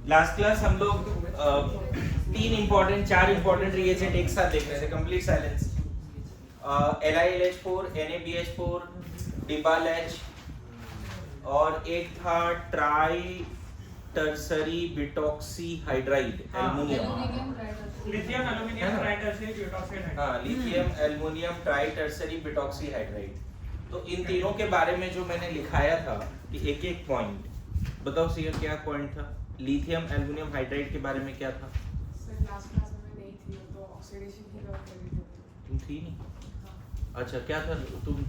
Last class हम लोग चार इंपॉर्टेंट रिएजेंट एक साथ देख रहे थे. Complete silence. LiLH4, NaBH4, डिबाल-H और एक था tri tertiary butoxy hydride aluminium. Lithium aluminium tritertiary butoxide hydride. हाँ, lithium aluminium tri tertiary butoxy hydride. तो इन तीनों के बारे में जो मैंने लिखाया था कि एक एक पॉइंट बताओ सही. क्या पॉइंट था? लिथियम एल्युमिनियम हाइड्राइड के बारे में क्या था? सर लास्ट क्लास में मैं नहीं थी तो ऑक्सीडेशन की बात कर रही थी. तुम थी नहीं? अच्छा, क्या था?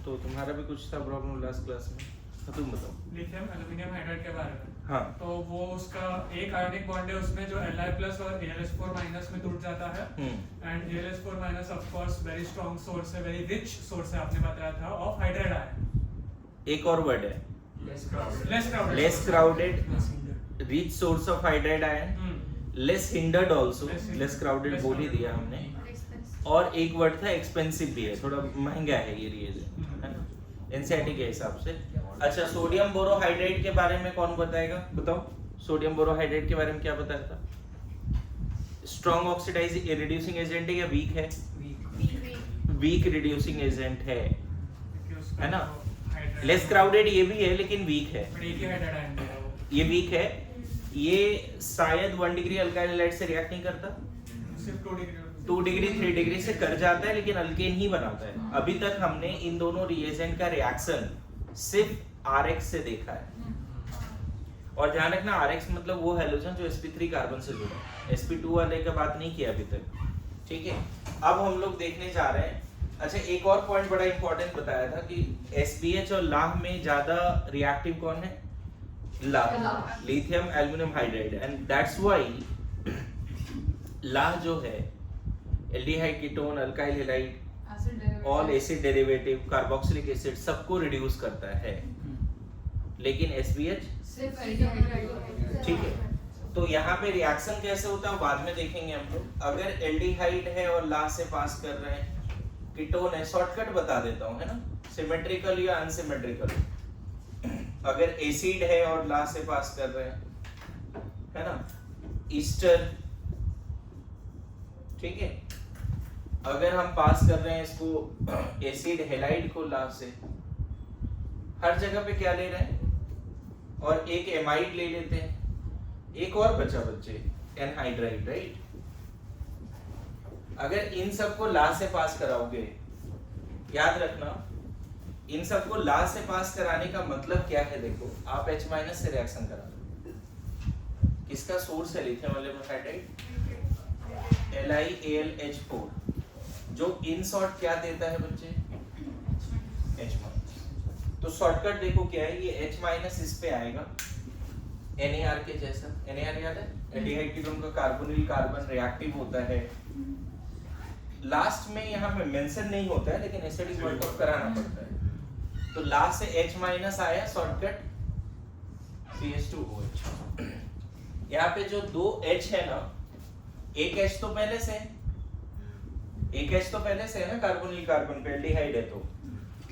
तुम्हारा भी कुछ था प्रॉब्लम लास्ट क्लास में. हाँ, तुम बताओ. लिथियम एल्युमिनियम हाइड्राइड के बारे में. हाँ, तो वो उसका एक आयोनिक बॉन्ड है उसमें जो Li+ और AlH4- में टूट जाता है. And AlH4- of course very strong source है, वेरी रिच सोर्स है, आपने बताया था, ऑफ हाइड्राइड आयन. एक और वर्ड है less crowded. Rich source of hydride ion. Less hindered also. Less crowded बोल ही दिया हमने. और एक वर्ड था एक्सपेंसिव भी है, थोड़ा महंगा है ये रिएजेंट, है ना, एनसीईआरटी के हिसाब से. अच्छा, सोडियम बोरोहाइड्रेट के बारे में कौन बताएगा? बताओ. सोडियम बोरोहाइड्रेट के बारे में क्या बताया था? स्ट्रॉन्ग ऑक्सीडाइजिंग रिड्यूसिंग एजेंट है या वीक है? वीक रिड्यूसिंग एजेंट है ना. लेस क्राउडेड ये भी है लेकिन वीक है. ये वीक है. ये शायद 1 डिग्री अल्काइल हैलाइड से रिएक्ट नहीं करता. सिर्फ 2 डिग्री 3 डिग्री से कर जाता है लेकिन अल्केन ही बनाता है. अभी तक हमने इन दोनों रिएजेंट का रिएक्शन सिर्फ RX से देखा है. और ध्यान रखना, RX मतलब वो हैलोजन जो sp3 कार्बन से जुड़ा है. sp2 वाले का बात नहीं किया अभी तक. ठीक है, अब हम लोग देखने जा रहे हैं. अच्छा, एक और पॉइंट बड़ा इंपॉर्टेंट बताया था कि SBH और लाह में ज्यादा रिएक्टिव कौन है? लाह. Lithium aluminium hydride. And that's why लाह जो है aldehyde, ketone, alkyl halide, all acid derivative, carboxylic acid सबको रिड्यूस करता है. लेकिन SBH सिर्फ एल्डिहाइड. ठीक है. तो यहाँ पे रिएक्शन कैसे होता है बाद में देखेंगे हम लोग. अगर एल्डिहाइड है और लाह से पास कर रहे हैं, कीटोन है, शॉर्टकट बता देता हूँ, है ना, सिमेट्रिकल या अनसिमेट्रिकल. अगर एसिड है और लाह से पास कर रहे हैं, है ना, ईस्टर. ठीक है. अगर हम पास कर रहे हैं इसको एसिड हैलाइड को लाह से, हर जगह पे क्या ले रहे हैं? और एक एमाइड ले लेते हैं. एक और बचा बच्चे, एनहाइड्राइड, राइट. अगर इन सबको ला से पास कराओगे, याद रखना, इन सबको ला से पास कराने का मतलब क्या है? देखो, आप H- से रिएक्शन करा दो. किसका सोर्स है? Lithium aluminide, LiAlH4. जो इन शॉर्ट क्या देता है बच्चे? H-. तो शॉर्टकट देखो क्या है, ये H- इस पे आएगा NaR के जैसा. NaR याद है? एल्डिहाइड कीटोन का कार्बोनिल कार्बन रिएक्टिव होता है. लास्ट में यहाँ पे मेंशन नहीं होता है लेकिन एसिडिक वर्कआउट कराना पड़ता है. तो लास्ट से H- आया, शॉर्टकट CH2OH. यहाँ पे जो 2 H है ना, एक H तो पहले से है, एक H तो पहले से है ना, कार्बोनिल कार्बन पे एल्डिहाइड है, तो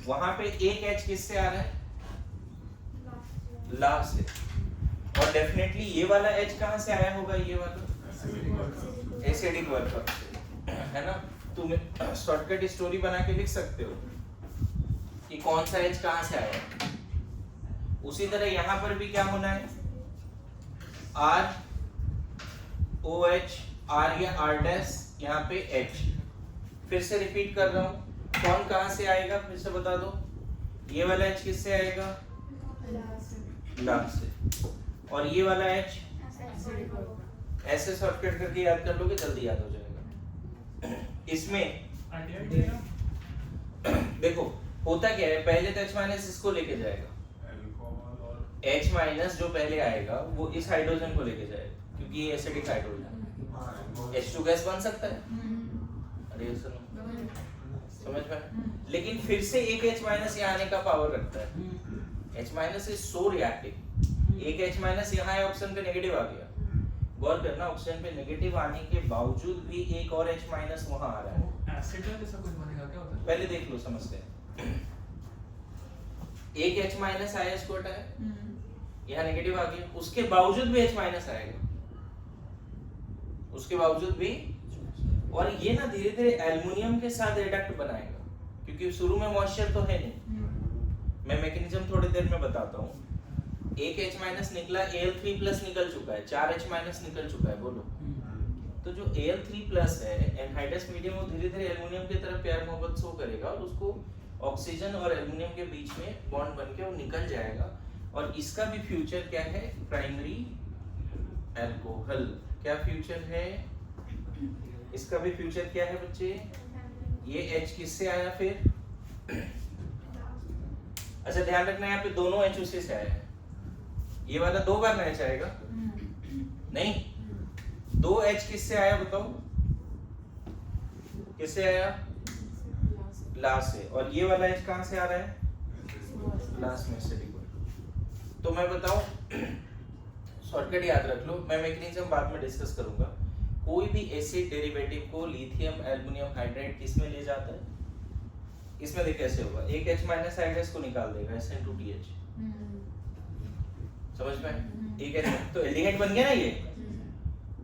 वहां पे एक H किससे आ रहा है? लाह से. और डेफिनेटली ये वाला H कहां से आया होगा? ये वाला एसिडिक वर्कआउट से, है ना. तुम शॉर्टकट स्टोरी बना के लिख सकते हो कि कौन सा H कहां से आया. उसी तरह यहां पर भी क्या होना है? R OH, R या R', यहाँ पे H. फिर से रिपीट कर रहा हूं, कौन कहां से आएगा? फिर से बता दो. ये वाला H किससे आएगा? लाह से. और ये वाला H ऐसे शॉर्टकट करके याद कर लोगे, जल्दी याद हो जाएगा. इसमें देखो होता क्या है, पहले तो H- इसको लेके जाएगा. H- जो पहले आएगा वो इस हाइड्रोजन को लेके जाएगा क्योंकि ये एसिडिक हाइड्रोजन. H2 गैस बन सकता है. अरे सुनो, समझ में. लेकिन फिर से एक H- यहाँ आने का पावर रखता है. H- is so reactive. एक H- यहाँ है, ऑप्शन पे नेगेटिव आ गया. गौर करना, ऑक्सीजन पे नेगेटिव आने के बावजूद भी एक और H- वहां आ रहा है. एसिड में ऐसा कुछ बनेगा क्या होता है? पहले देख लो, समझते हैं. एक H- आया, इसको हटाया, यहाँ नेगेटिव आ गया, उसके बावजूद भी H- आएगा. उसके बावजूद भी। और ये ना धीरे धीरे एल्युमिनियम के साथ रिडक्ट बनाएगा, क्योंकि शुरू में मॉइस्चर तो है नहीं। मैं मैकेनिज्म थोड़ी देर में बताता हूँ। एक H माइनस निकला, Al3 प्लस निकल चुका है, 4H माइनस निकल चुका है, बोलो। तो जो Al3 प्लस है एनहाइड्रस मीडियम, वो धीरे धीरे एल्युमिनियम की तरफ प्यार मोहब्बत शो करेगा और उसको ऑक्सीजन और एल्युमिनियम के बीच में बॉन्ड बनके वो निकल जाएगा। और इसका भी फ्यूचर क्या है? Primary alcohol. क्या फ्यूचर है इसका? भी फ्यूचर क्या है बच्चे? ये H किससे आया फिर? अच्छा ध्यान रखना, यहाँ पे दोनों H उसी से आया है। ये वाला 2 बार H आएगा नहीं, 2 H किससे आया बताओ? किससे आया? लास्ट से। और ये वाला H कहां से आ रहा है? लास्ट में से। तो मैं बताऊं, शॉर्टकट याद रख लो, मैं मैकेनिज्म बाद में डिस्कस करूंगा। कोई भी एसिड डेरिवेटिव को लिथियम एल्युमिनियम हाइड्राइड किस में ले जाता है? इसमें देख कैसे होगा, एक H माइनस हाइड्राइड को निकाल देगा SN2TH, समझ में? एक H तो एल्डिहाइड बन गया ना ये।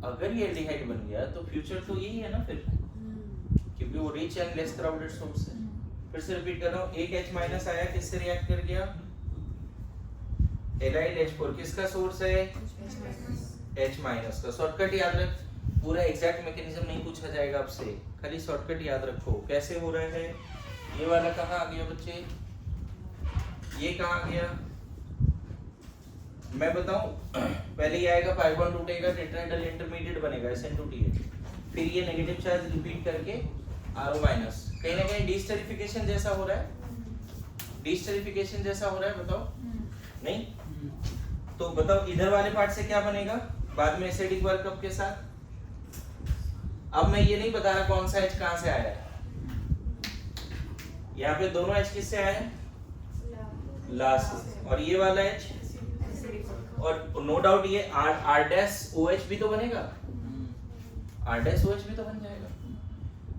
अगर ये एल्डिहाइड बन गया तो फ्यूचर तो यही है ना फिर, क्योंकि वो rich and less crowded source है। फिर से रिपीट कर रहा हूं, एक H माइनस आया, किससे रिएक्ट कर गया? एलाइल H4 किसका सोर्स है? H माइनस का। शॉर्टकट याद रख, पूरा एग्जैक्ट मैकेनिज्म नहीं पूछा जाएगा आपसे, खाली शॉर्टकट याद रखो कैसे हो रहा है। ये वाला कहाँ आ गया बच्चे? ये कहाँ आ गया? मैं बताऊं, पहले ये आएगा, pi बॉन्ड टूटेगा, टेट्राहेड्रल इंटरमीडिएट बनेगा SN2TH, फिर ये नेगेटिव चार्ज रिपीट करके RO माइनस। कहीं ना कहीं डिस्टेरिफिकेशन जैसा हो रहा है, डिस्टेरिफिकेशन जैसा हो रहा है, बताओ नहीं? तो बताओ इधर वाले पार्ट से क्या बनेगा बाद में एसिडिक वर्कअप के साथ? अब मैं ये नहीं बता रहा कौन सा H कहां से आया है। यहाँ पे दोनों H किससे आए हैं? लास्ट। और ये वाला H, और नो डाउट ये R डैश OH भी तो बनेगा, R डैश OH भी तो बन जाएगा।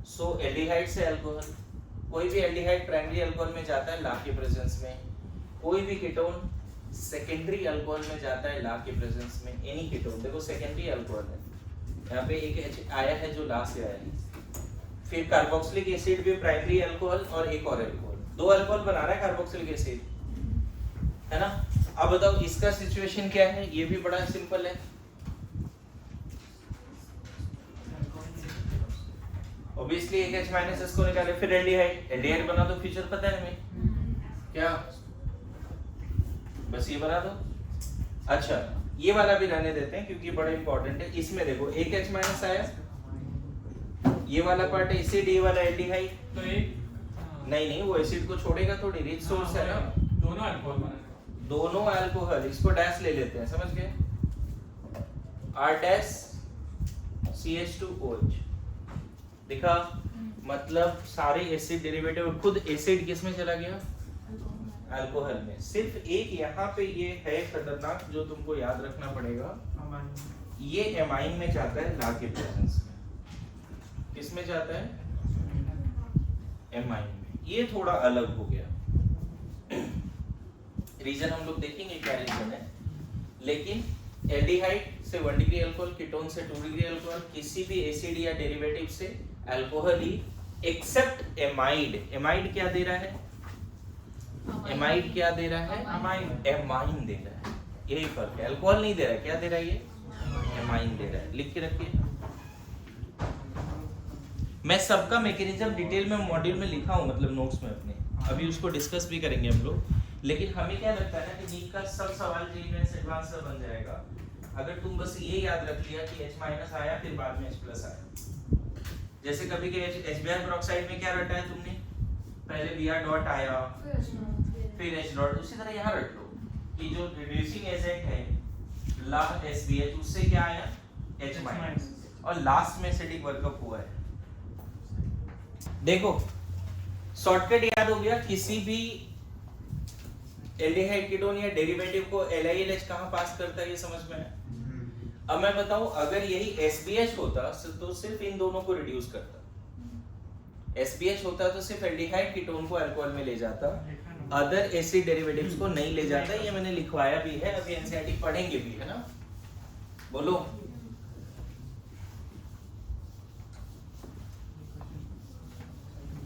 सो एल्डिहाइड से अल्कोहल, कोई भी एल्डिहाइड प्राइमरी अल्कोहल में जाता है ला के प्रेजेंस में, कोई भी कीटोन सेकेंडरी अल्कोहल में जाता है ला के प्रेजेंस में। एनी कीटोन देखो सेकेंडरी अल्कोहल है, यहाँ पे एक H आया है जो ला से आया है। फिर कार्बोक्सिलिक एसिड भी प्राइमरी अल्कोहल और एक और अल्कोहल, 2 अल्कोहल बना रहा है कार्बोक्सिलिक एसिड, है ना? अब बताओ इसका सिचुएशन क्या है? ये भी बड़ा सिंपल है। ऑब्वियसली एक H माइनस इसको निकाले, फिर एल्डिहाइड, एल्डिहाइड बना दो, फ्यूचर पता है हमें क्या? बस ये बना दो। अच्छा ये वाला भी रहने देते हैं क्योंकि बड़ा इंपॉर्टेंट है। इसमें देखो एक H माइनस आया, ये वाला पार्ट है एसिड, ये वाला एल्डिहाइड, तो एक नहीं वो एसिड को छोड़ेगा थोड़ी, रिच सोर्स है ना, दोनों अल्कोहल बनेगा, दोनों अल्कोहल। इसको डैश ले लेते हैं, समझ गए? R डैश CH2OH दिखा, मतलब सारे एसिड डेरिवेटिव, खुद एसिड किस में चला गया? अल्कोहल में। सिर्फ एक यहाँ पे ये है खतरनाक जो तुमको याद रखना पड़ेगा, ये एमाइन में जाता है ला के प्रेजेंस में। किस में जाता है? एमाइन में। ये थोड़ा अलग हो गया, रीजन हम लोग देखेंगे क्या रीजन है। लेकिन एल्डिहाइड से 1 डिग्री अल्कोहल, कीटोन से 2 डिग्री अल्कोहल, किसी भी एसिड या डेरिवेटिव से अल्कोहल ही, एक्सेप्ट एमाइड। एमाइड क्या दे रहा है? एमाइड क्या दे रहा है? एमाइन दे रहा है। यही फर्क है, अल्कोहल नहीं दे रहा है। क्या दे रहा है ये? एमाइन दे रहा है। लिख के रखिए, मैं सबका मैकेनिज्म डिटेल में मॉड्यूल में लिखा हूं, मतलब नोट्स में अपने, अभी उसको डिस्कस भी करेंगे हम लोग। लेकिन हमें क्या लगता है ना कि नीट का सब सवाल जेईई एडवांस से बन जाएगा अगर तुम बस ये याद रख लिया कि H माइनस आया फिर बाद में H प्लस आया। जैसे कभी के HBr पेरोक्साइड में क्या रटा है तुमने? पहले Br डॉट आया फिर H डॉट, उसी तरह यहाँ रट लो कि जो रिड्यूसिंग एजेंट है ला SBH, उससे क्या आया? H माइनस, और लास्ट में एसिडिक वर्कअप हुआ है। देखो शॉर्टकट याद हो गया, किसी भी एल्डिहाइड कीटोन या डेरिवेटिव को LiLH कहां पास करता है ये समझ में है। अब मैं बताऊं, अगर यही SBH होता तो सिर्फ इन दोनों को रिड्यूस करता, SBH होता तो सिर्फ एल्डिहाइड कीटोन को अल्कोहल में ले जाता, अदर एसिड डेरिवेटिव्स को नहीं ले जाता। ये मैंने लिखवाया भी है, अभी एनसीईआरटी पढ़ेंगे भी, है ना? बोलो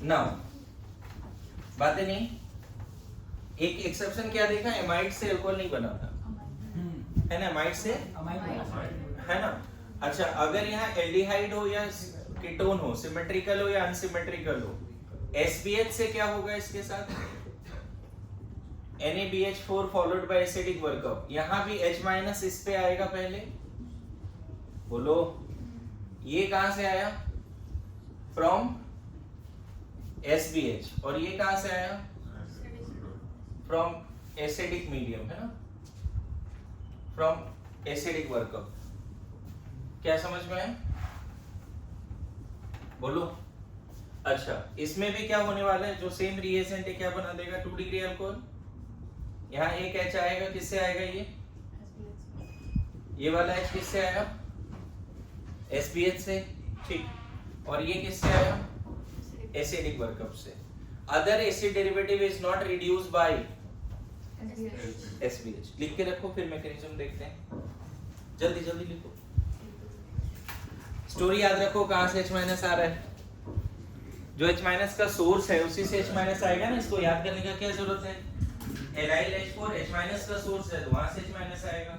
नाउ बातें नहीं, एक एक्सेप्शन क्या देखा, एमाइड से अल्कोहल नहीं बना था, है ना, एमाइड से, है ना। अच्छा, अगर यहाँ एल्डिहाइड हो या कीटोन हो, सिमेट्रिकल हो या अनसिमेट्रिकल हो, SBH से क्या होगा इसके साथ, NaBH4 followed by acidic workup. यहाँ भी H- इस पे आएगा पहले, बोलो ये कहां से आया, फ्रॉम SBH, और ये कहां से आया, फ्रॉम एसिडिक मीडियम, है ना, फ्रॉम एसिडिक वर्कअप। क्या समझ में है, बोलो। अच्छा, इसमें भी क्या होने वाला है, जो सेम रिएजेंट है क्या बना देगा, 2 डिग्री अल्कोहल। यहाँ एक H आएगा, किससे आएगा ये वाला H किससे आया, SBH से, ठीक। और ये किससे आया, एसिडिक वर्कअप से। Other acid derivative is not reduced by SBH। लिख के रखो, फिर मैकेनिज्म देखते हैं, जल्दी जल्दी लिखो। स्टोरी याद रखो, कहां से H- आ रहा है, जो H- का सोर्स है उसी से H- आएगा ना, इसको याद करने का क्या जरूरत है। LiH4 H- का सोर्स है तो वहां से H- आएगा,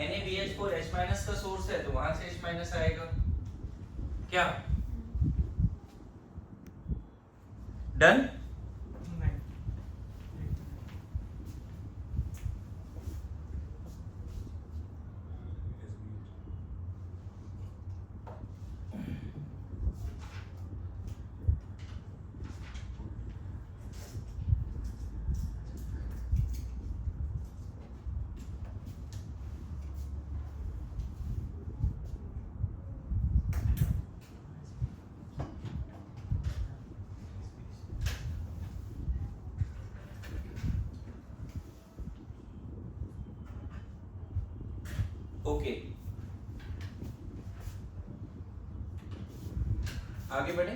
NaBH4 H- का सोर्स है तो वहां से H- आएगा। क्या डन, ओके। आगे बढ़े,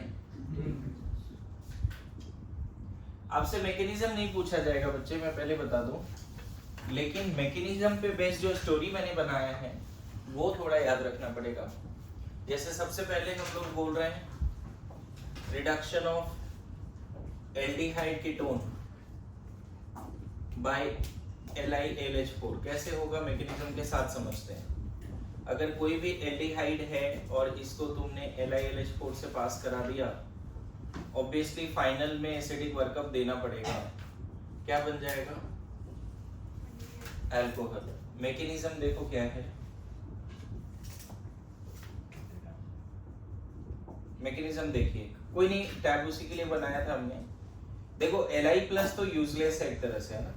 आपसे मैकेनिज्म नहीं पूछा जाएगा बच्चे, मैं पहले बता दूं, लेकिन मैकेनिज्म पे बेस्ड जो स्टोरी मैंने बनाया है वो थोड़ा याद रखना पड़ेगा। जैसे सबसे पहले हम लोग बोल रहे हैं reduction of aldehyde ketone by LiLH4 कैसे होगा, मैकेनिज्म के साथ समझते हैं। अगर कोई भी एल्डिहाइड है और इसको तुमने LiLH4 से पास करा दिया, ऑब्वियसली फाइनल में एसिडिक वर्कअप देना पड़ेगा, क्या बन जाएगा, अल्कोहल। मैकेनिज्म देखो क्या है, मैकेनिज्म देखिए, कोई नहीं, टैब उसी के लिए बनाया था हमने। देखो Li+ तो यूजलेस है एक तरह से, है ना,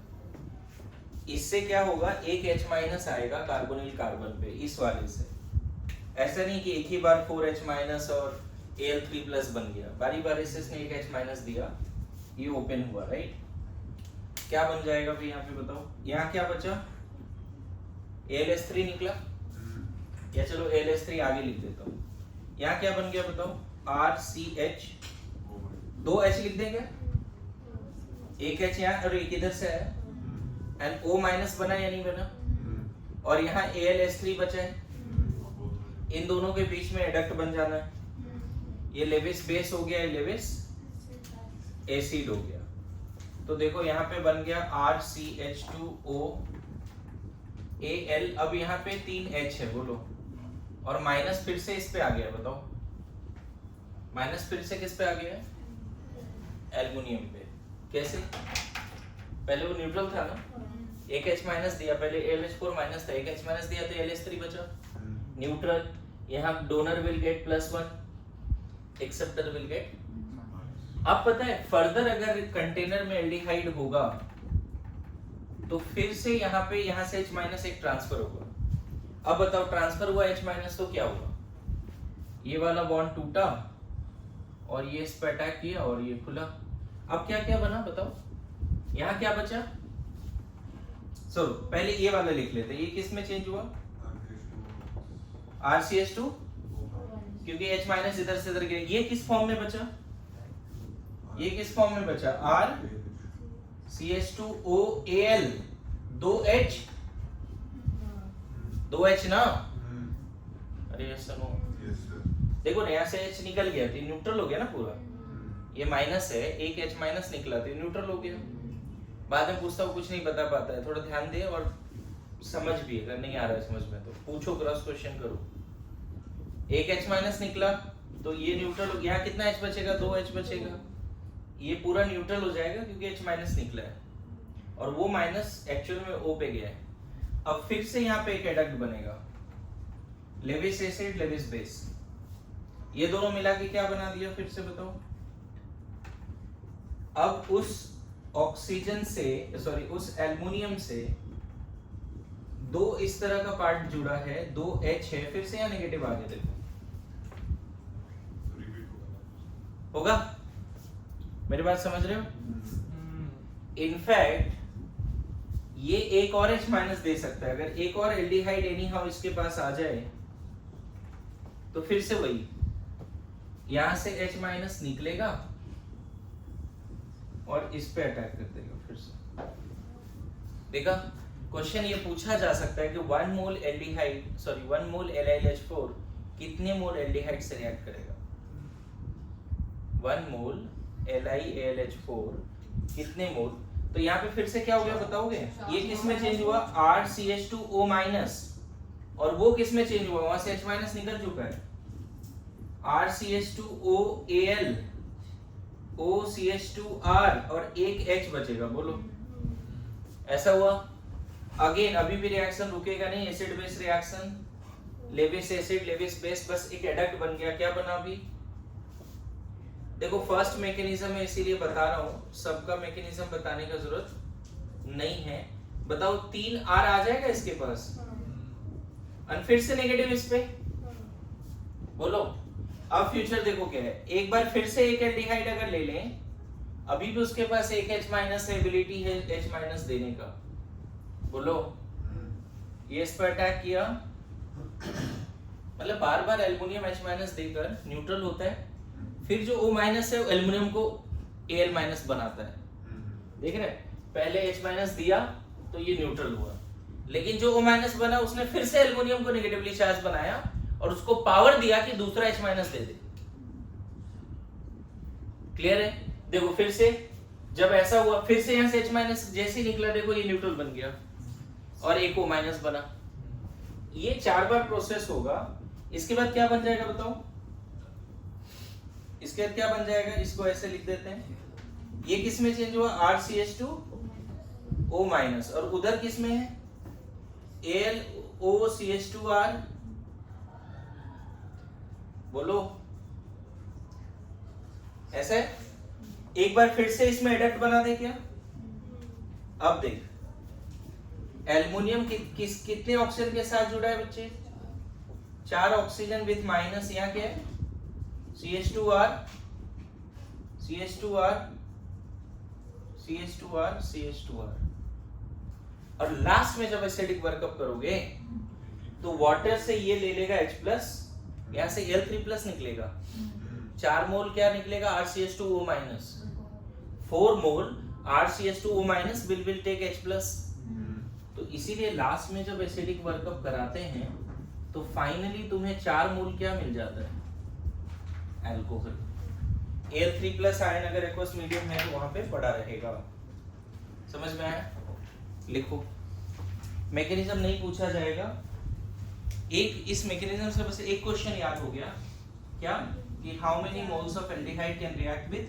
इससे क्या होगा, एक H- आएगा कार्बोनिल कार्बन पे इस वाले से। ऐसा नहीं कि एक ही बार 4H- और Al3+ बन गया, बारी बारी से इसने एक H- दिया, ये ओपन हुआ, राइट। क्या बन जाएगा फिर यहाँ पे बताओ, यहाँ क्या बचा, AlS3 निकला, या चलो AlS3 आगे लिख देता हूँ। यहाँ क्या बन गया बताओ, RCH, 2 H लिख देंगे, एक H यहाँ और एक इधर से आया, एंड O- बना या नहीं बना, और यहाँ AlS3 बचा है, इन दोनों के बीच में एडक्ट बन जाना है, ये लेविस बेस हो गया, ये लेविस एसिड हो गया। तो देखो यहाँ पे बन गया RCH2O Al, अब यहाँ पे 3 H है, बोलो, और माइनस फिर से इस पे आ गया, बताओ माइनस फिर से किस पे आ गया है, एल्युमिनियम पे। कैसे, पहले वो न्यूट्रल था ना, एक H- दिया, पहले AlH4- था, एक H- दिया तो AlS3 बचा, न्यूट्रल। यहाँ donor will get +1, acceptor will get. अब पता है फर्दर अगर कंटेनर में एल्डिहाइड होगा तो फिर से यहाँ पे, यहाँ से H- एक ट्रांसफर होगा। अब बताओ ट्रांसफर हुआ H- तो क्या हुआ, ये वाला बॉन्ड टूटा और ये इस पे अटैक किया और ये खुला। अब क्या क्या बना बताओ, यहाँ क्या बचा, चलो पहले ये वाला लिख लेते हैं, ये किस में चेंज हुआ, RCH2, क्योंकि H- इधर से इधर गया, ये किस फॉर्म में बचा, ये किस फॉर्म में बचा, RCH2OAl, 2H ना, अरे सुनो, देखो ना यहाँ से H निकल गया तो न्यूट्रल हो गया ना पूरा, ये माइनस है, एक H माइनस निकला तो न्यूट्रल हो गया। बाद में पूछता हूँ, कुछ नहीं बता पाता है, थोड़ा ध्यान दे और समझ भी, अगर नहीं आ रहा है समझ में तो पूछो, क्रॉस क्वेश्चन करो। एक H माइनस निकला तो ये न्यूट्रल हो गया। कितना H बचेगा? 2H बचेगा। ये पूरा न्यूट्रल हो जाएगा क्योंकि H माइनस निकला है और वो माइनस एक्चुअल में O पे गया है। अब फिर से यहाँ पे एक एडक्ट बनेगा, लेविस एसिड लेविस बेस। ये दोनों मिला के क्या बना दिया फिर से बताओ? अब उस ऑक्सीजन से, सॉरी उस एल्युमिनियम से दो इस तरह का पार्ट जुड़ा है, 2H है, फिर से यहाँ नेगेटिव आ गया। देखो होगा, मेरी बात समझ रहे हो? इनफैक्ट ये एक और H माइनस दे सकता है। अगर एक और एल्डिहाइड एनी हाउ इसके पास आ जाए तो फिर से वही, यहां से H माइनस निकलेगा और इस पे अटैक कर देगा फिर से। देखा, क्वेश्चन ये पूछा जा सकता है कि 1 मोल एल्डिहाइड, सॉरी 1 मोल LiLH4 कितने मोल एल्डिहाइड से रिएक्ट करेगा? 1 मोल LiAlH4 कितने मोल? तो यहाँ पे फिर से क्या हो गया बताओगे? ये किस में चेंज हुआ? RCH2O माइनस, और वो किस में चेंज हुआ? वहां से H माइनस निकल चुका है, RCH2OAl, OCH2R और एक H बचेगा। बोलो, ऐसा हुआ? अगेन अभी भी रिएक्शन रुकेगा नहीं, acid base reaction, Lewis acid Lewis base, बस एक एडक्ट बन गया। क्या बना अभी? देखो फर्स्ट मैकेनिज्म है इसीलिए बता रहा हूं, सबका मैकेनिज्म बताने का जरूरत नहीं है। बताओ 3R आ जाएगा इसके पास, और फिर से नेगेटिव इस पे। बोलो, अब फ्यूचर देखो क्या है। एक बार फिर से एक एल्डिहाइड अगर ले लें, अभी भी उसके पास एक H माइनस एबिलिटी है H माइनस देने का। बोलो, ये इस पर अटैक किया, मतलब बार बार एल्युमिनियम H माइनस देकर न्यूट्रल होता है, फिर जो O माइनस है एल्युमिनियम को Al माइनस बनाता है। देख रहे, पहले H माइनस दिया तो ये न्यूट्रल हुआ, लेकिन जो O माइनस बना उसने फिर से एल्युमिनियम को नेगेटिवली चार्ज बनाया और उसको पावर दिया कि दूसरा H माइनस दे दे। क्लियर है? देखो फिर से जब ऐसा हुआ, फिर से यहाँ से H माइनस जैसे ही निकला, देखो ये न्यूट्रल बन गया और एक O माइनस बना। ये 4 बार प्रोसेस होगा। इसके बाद क्या बन जाएगा बताओ? इसके बाद क्या बन जाएगा? इसको ऐसे लिख देते हैं। ये किस में चेंज हुआ? RCH2O माइनस, और उधर किस में है? AlOCH2R। बोलो, ऐसा है? एक बार फिर से इसमें एडक्ट बना दे क्या? अब देख, एल्युमिनियम कितने ऑक्सीजन के साथ जुड़ा है बच्चे? 4 ऑक्सीजन विथ माइनस। यहाँ क्या है? CH2R, CH2R, CH2R, CH2R। और लास्ट में जब एसिडिक वर्कअप करोगे तो वाटर से ये ले लेगा H+, यहाँ से L3+ निकलेगा। 4 मोल क्या निकलेगा? RCH2O minus. 4 mole RCH2O minus will take H+। तो इसीलिए लास्ट में जब एसिडिक वर्कअप कराते हैं तो फाइनली तुम्हें 4 मोल क्या मिल जाता है? अल्कोहल। Al3+ आयन अगर एक्वस मीडियम है तो वहां पे पड़ा रहेगा। समझ में आया? लिखो, मैकेनिज्म नहीं पूछा जाएगा। एक इस मैकेनिज्म से बस एक क्वेश्चन याद हो गया, क्या? कि how many moles of aldehyde can react with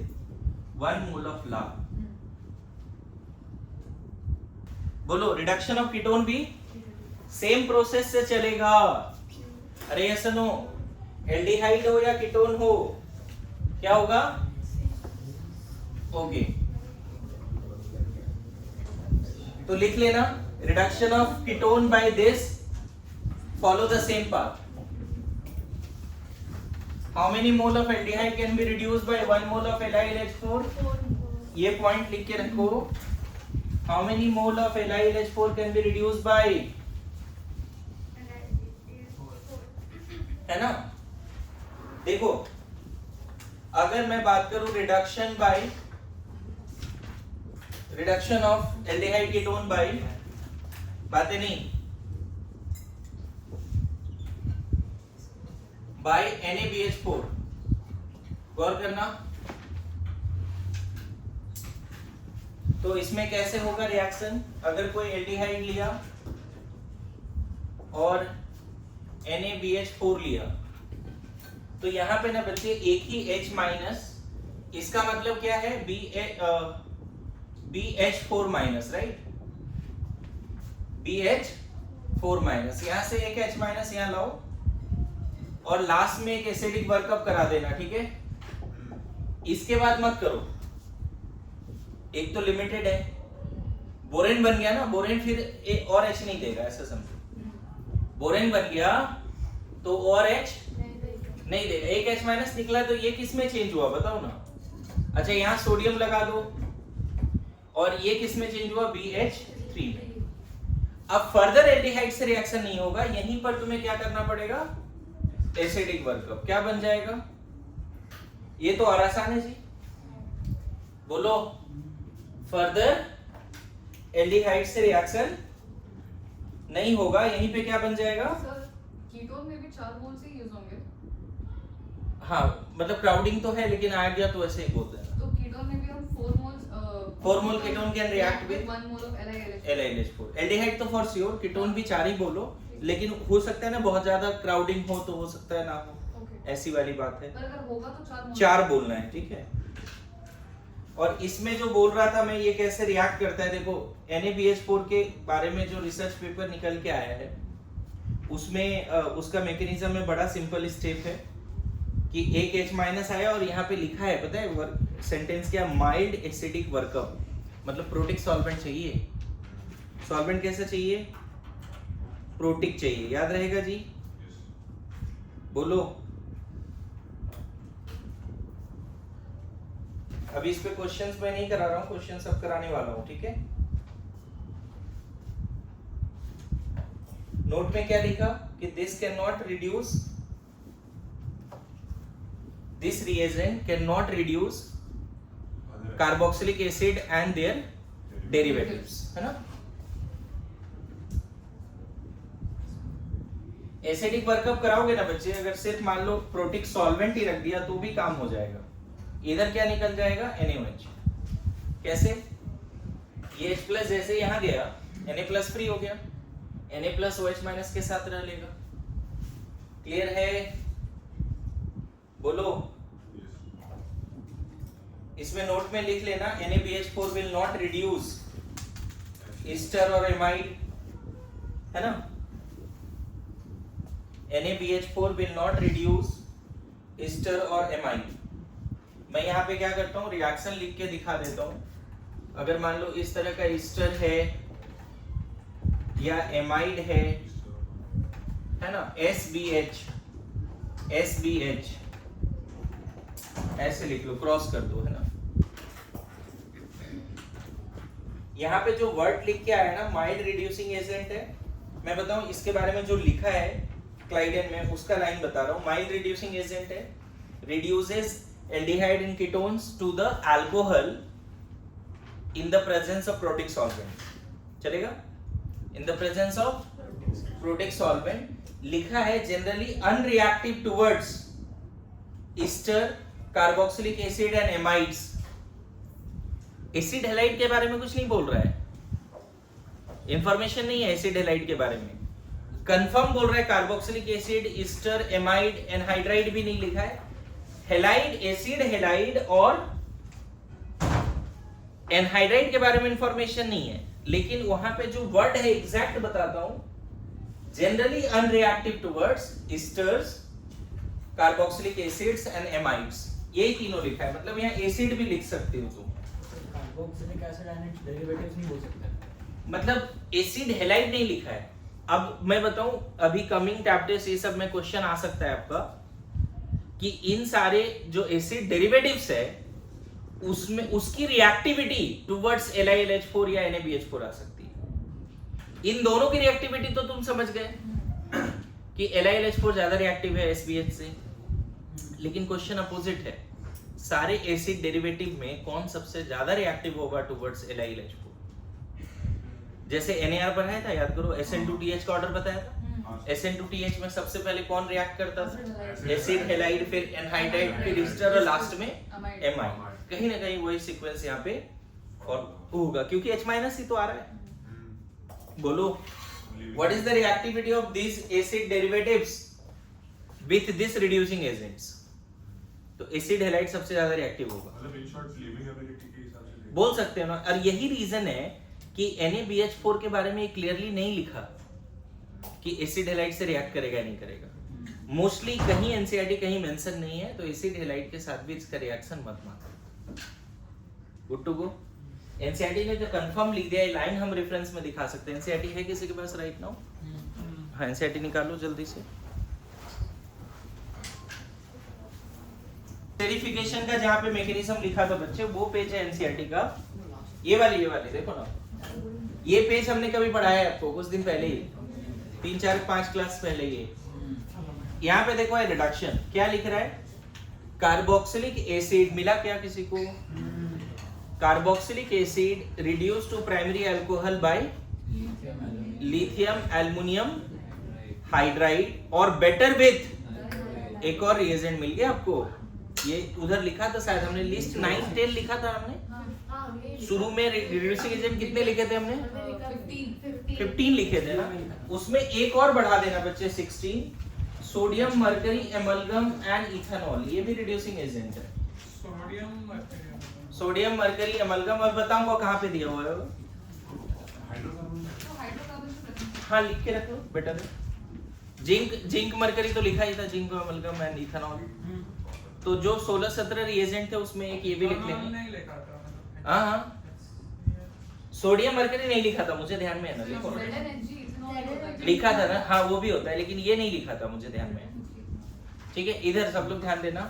1 mole of ला। बोलो, रिडक्शन ऑफ कीटोन भी सेम प्रोसेस से चलेगा। अरे ऐसा नो, एल्डिहाइड हो या कीटोन हो, क्या होगा? ओके, तो लिख लेना, reduction of ketone by this follow the same path. How many mole of aldehyde can be reduced by 1 mole of LiLH4? ये पॉइंट लिख के रखो। How many mole of LiLH4 can be reduced by, है ना? देखो, अगर मैं बात करूं reduction of aldehyde ketone by, बातें नहीं, बाय NaBH4, गौर करना, तो इसमें कैसे होगा रिएक्शन? अगर कोई एल्डिहाइड लिया और NaBH4 लिया तो यहाँ पे ना बच्चे एक ही H माइनस, इसका मतलब क्या है? BH4 minus, right? BH4 minus, यहां से एक H माइनस यहां लाओ और लास्ट में एक एसिडिक वर्कअप करा देना, ठीक है? इसके बाद मत करो, एक तो लिमिटेड है, बोरेन बन गया ना, बोरेन फिर एक और H नहीं देगा, ऐसा समझो। बोरेन बन गया तो और H नहीं देगा, एक H माइनस निकला तो ये किस में चेंज हुआ बताओ ना? अच्छा यहाँ सोडियम लगा दो और ये किस में चेंज हुआ? BH3 में। अब फर्दर एल्डिहाइड से रिएक्शन नहीं होगा, यहीं पर तुम्हें क्या करना पड़ेगा? Acidic workup. क्या बन जाएगा? ये तो और आसान है जी, बोलो। फर्दर एल्डिहाइड से रिएक्शन नहीं होगा, यहीं पे क्या बन जाएगा? सर कीटोन में भी 4 मोल से यूज होंगे। हाँ मतलब क्राउडिंग तो है, लेकिन आ गया तो ऐसे ही बोलते हैं। तो कीटोन में भी हम 4 mole ketone can react with 1 mole of LiLH4। Aldehyde तो फॉर श्योर, कीटोन भी 4 ही बोलो, लेकिन हो सकता है ना बहुत ज्यादा क्राउडिंग हो तो हो सकता है ना हो, ऐसी वाली बात है। पर अगर होगा तो 4 मोल 4 बोलना है, ठीक है? और इसमें जो बोल रहा था मैं, ये कैसे रिएक्ट करता है, देखो NaBH4 के बारे में जो रिसर्च पेपर निकल के आया है उसमें उसका मैकेनिज्म में बड़ा सिंपल स्टेप है कि एक H माइनस आया और यहाँ पे लिखा है, पता है सेंटेंस क्या? माइल्ड एसिडिक वर्कअप, मतलब प्रोटिक सॉल्वेंट चाहिए। सॉल्वेंट कैसा चाहिए? प्रोटिक चाहिए, याद रहेगा जी? बोलो। अभी इस पे क्वेश्चंस मैं नहीं करा रहा हूँ, क्वेश्चन सब कराने वाला हूँ, ठीक है? नोट में क्या लिखा कि this can not reduce, this reagent cannot reduce carboxylic acid and their derivatives, है ना? एसिडिक वर्कअप कराओगे ना बच्चे, अगर सिर्फ मान लो प्रोटिक सॉल्वेंट ही रख दिया तो भी काम हो जाएगा। इधर क्या निकल जाएगा? NaOH। कैसे? ये H प्लस जैसे यहाँ गया, Na प्लस फ्री हो गया, Na प्लस OH माइनस के साथ रह लेगा। क्लियर है? बोलो। इसमें नोट में लिख लेना, NaBH4 will not reduce ester और amide, है ना? NaBH4 will not reduce ester और amide। मैं यहाँ पे क्या करता हूँ, रिएक्शन लिख के दिखा देता हूँ। अगर मान लो इस तरह का ईस्टर है या एमाइड है ना, SBH ऐसे लिख लो, क्रॉस कर दो, है ना? यहाँ पे जो वर्ड लिख के आया ना, माइल्ड रिड्यूसिंग एजेंट है। मैं बताऊं इसके बारे में जो लिखा है क्लाइडेन में, उसका लाइन बता रहा हूँ। माइल्ड रिड्यूसिंग एजेंट है, reduces aldehyde and ketones to the alcohol in the presence of protic solvent। चलेगा? in the presence of protic solvent लिखा है generally unreactive towards ester, carboxylic acid and amides। Acid halide के बारे में कुछ नहीं बोल रहा है, इंफॉर्मेशन नहीं है एसिड हैलाइड के बारे में। कंफर्म बोल रहा है carboxylic acid, Easter, amide, anhydride भी नहीं लिखा है। हैलाइड, एसिड हैलाइड और एनहाइड्राइड के बारे में इंफॉर्मेशन नहीं है, लेकिन वहां पे जो वर्ड है एग्जैक्ट बताता हूं, generally unreactive towards esters, carboxylic acids and amides, यही तीनों लिखा है। मतलब यहाँ एसिड भी लिख सकते हो तुम, carboxylic acid and it's derivatives नहीं बोल सकते, मतलब एसिड हैलाइड नहीं लिखा है। अब मैं बताऊं, अभी कमिंग टैब टेस्ट ये सब में क्वेश्चन आ सकता है आपका कि इन सारे जो एसिड डेरिवेटिव्स है उसमें उसकी रिएक्टिविटी टुवर्ड्स LiLH4 या NaBH4 आ सकती है। इन दोनों की रिएक्टिविटी तो तुम समझ गए कि LiLH4 ज्यादा रिएक्टिव है SBH से, लेकिन क्वेश्चन अपोजिट है, सारे एसिड डेरिवेटिव में कौन सबसे ज्यादा रिएक्टिव होगा टुवर्ड्स LiLH4? जैसे NaR पढ़ाया था, याद करो, SN2TH का ऑर्डर बताया था। SN2TH में सबसे पहले कौन रिएक्ट करता था? एसिड हैलाइड, फिर एनहाइड्राइड, फिर ईस्टर और लास्ट में एमाइड। कहीं ना कहीं वही सीक्वेंस यहाँ पे और होगा क्योंकि H माइनस ही तो आ रहा है। बोलो what is the reactivity of these acid derivatives with this reducing agents? तो एसिड हैलाइड सबसे ज्यादा रिएक्टिव होगा, मतलब इन शॉर्ट लीविंग एबिलिटी के हिसाब से बोल सकते हो ना। और यही रीजन है कि NaBH4 के बारे में क्लियरली नहीं लिखा कि एसिड हैलाइड से रिएक्ट करेगा नहीं करेगा। मोस्टली कहीं एनसीईआरटी कहीं मेंशन नहीं है, तो एसिड हैलाइड के साथ भी इसका रिएक्शन मत मानो। Good to go. एनसीईआरटी ने जो कंफर्म लिख दिया है, लाइन हम रेफरेंस में दिखा सकते हैं। एनसीईआरटी है किसी के पास राइट नाउ? हाँ, एनसीईआरटी निकालो जल्दी से। वेरिफिकेशन का जहाँ पे मैकेनिज्म लिखा था बच्चे, वो पेज है एनसीईआरटी का। ये वाली देखो ना, ये पेज हमने कभी पढ़ाया है आपको कुछ दिन पहले ही, 3 4 5 क्लास पहले। ये यहाँ पे देखो है रिडक्शन, क्या लिख रहा है? कार्बोक्सिलिक एसिड मिला क्या किसी को? Carboxylic acid reduce to primary alcohol by lithium aluminium hydride और बेटर विथ एक और रिएजेंट मिल गया आपको। ये उधर लिखा था शायद, हमने लिस्ट 9 10 लिखा था हमने शुरू में। रिड्यूसिंग एजेंट कितने लिखे थे हमने? 15 लिखे थे ना। उसमें एक और बढ़ा देना बच्चे, 16। Sodium mercury amalgam and ethanol, ये भी रिड्यूसिंग एजेंट है। सोडियम मरकरी एमलगम, और बताऊंगा कहाँ पे दिया हुआ है वो। हाँ लिख के रखो, बेटर है। जिंक मरकरी तो लिखा ही था, जिंक एमलगम एंड इथेनॉल। तो जो 16 17 रिएजेंट थे उसमें एक ये भी लिख लेंगे। हाँ, सोडियम मरकरी नहीं लिखा था, मुझे ध्यान में है ना, लिखो लिखा था ना। हाँ वो भी होता है, लेकिन ये नहीं लिखा था, मुझे ध्यान में है। ठीक है, इधर सब लोग ध्यान देना।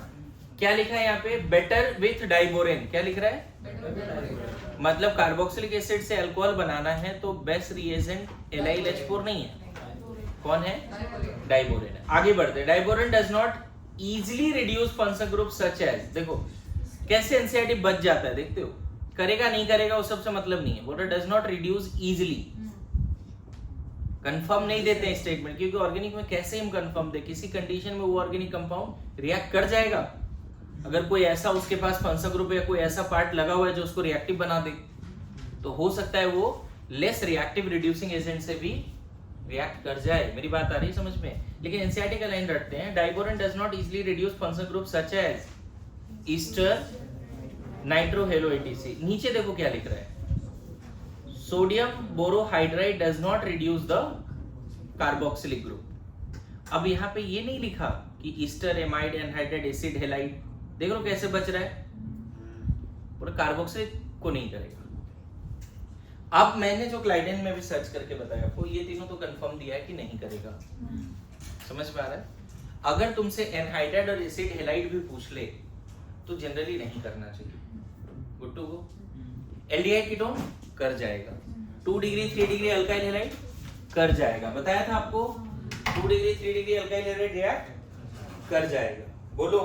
क्या लिखा है यहाँ पे? Better with diborane. क्या लिख रहा है? मतलब कार्बोक्सिलिक एसिड से अल्कोहल बनाना है तो बेस्ट रिएजेंट LiLH4 नहीं है। कौन है? डाइबोरेन है। आगे बढ़ते। Diborane does not easily reduce functional group such as, देखो कैसे एनसीईआरटी बच जाता है, देखते हो। करेगा नहीं करेगा उस सबसे मतलब नहीं है। वो does not reduce easily, confirm नहीं देते हैं स्टेटमेंट, क्योंकि ऑर्गेनिक में कैसे हम कंफर्म दे? किसी कंडीशन में वो ऑर्गेनिक कंपाउंड रिएक्ट कर जाएगा। अगर कोई ऐसा उसके पास फंक्शनल ग्रुप या कोई ऐसा पार्ट लगा हुआ है जो उसको रिएक्टिव बना दे, तो हो सकता है वो लेस रिएक्टिव रिड्यूसिंग एजेंट से भी रिएक्ट कर जाए। मेरी बात आ रही है समझ में? लेकिन एनसीईआरटी का लाइन रटते हैं, diborane does not easily reduce functional group such as ester nitro halo etc. नीचे देखो क्या लिख रहा है, sodium borohydride does not reduce the carboxylic group. अब यहाँ पे ये नहीं लिखा कि ester amide anhydride acid halide. देख लो कैसे बच रहा है, पूरा कार्बोक्सिलिक को नहीं करेगा। अब मैंने जो ग्लाइडेन में भी सर्च करके बताया आपको, ये तीनों तो कंफर्म दिया है कि नहीं करेगा। समझ में आ रहा है? अगर तुमसे एनहाइड्राइड और एसिड हैलाइड भी पूछ ले तो जनरली नहीं करना चाहिए। Good to go. Aldehyde ketone कर जाएगा, 2 डिग्री 3 डिग्री अल्काइल हैलाइड कर जाएगा। बताया था आपको 2 degree 3 degree alkyl halide react कर जाएगा। बोलो।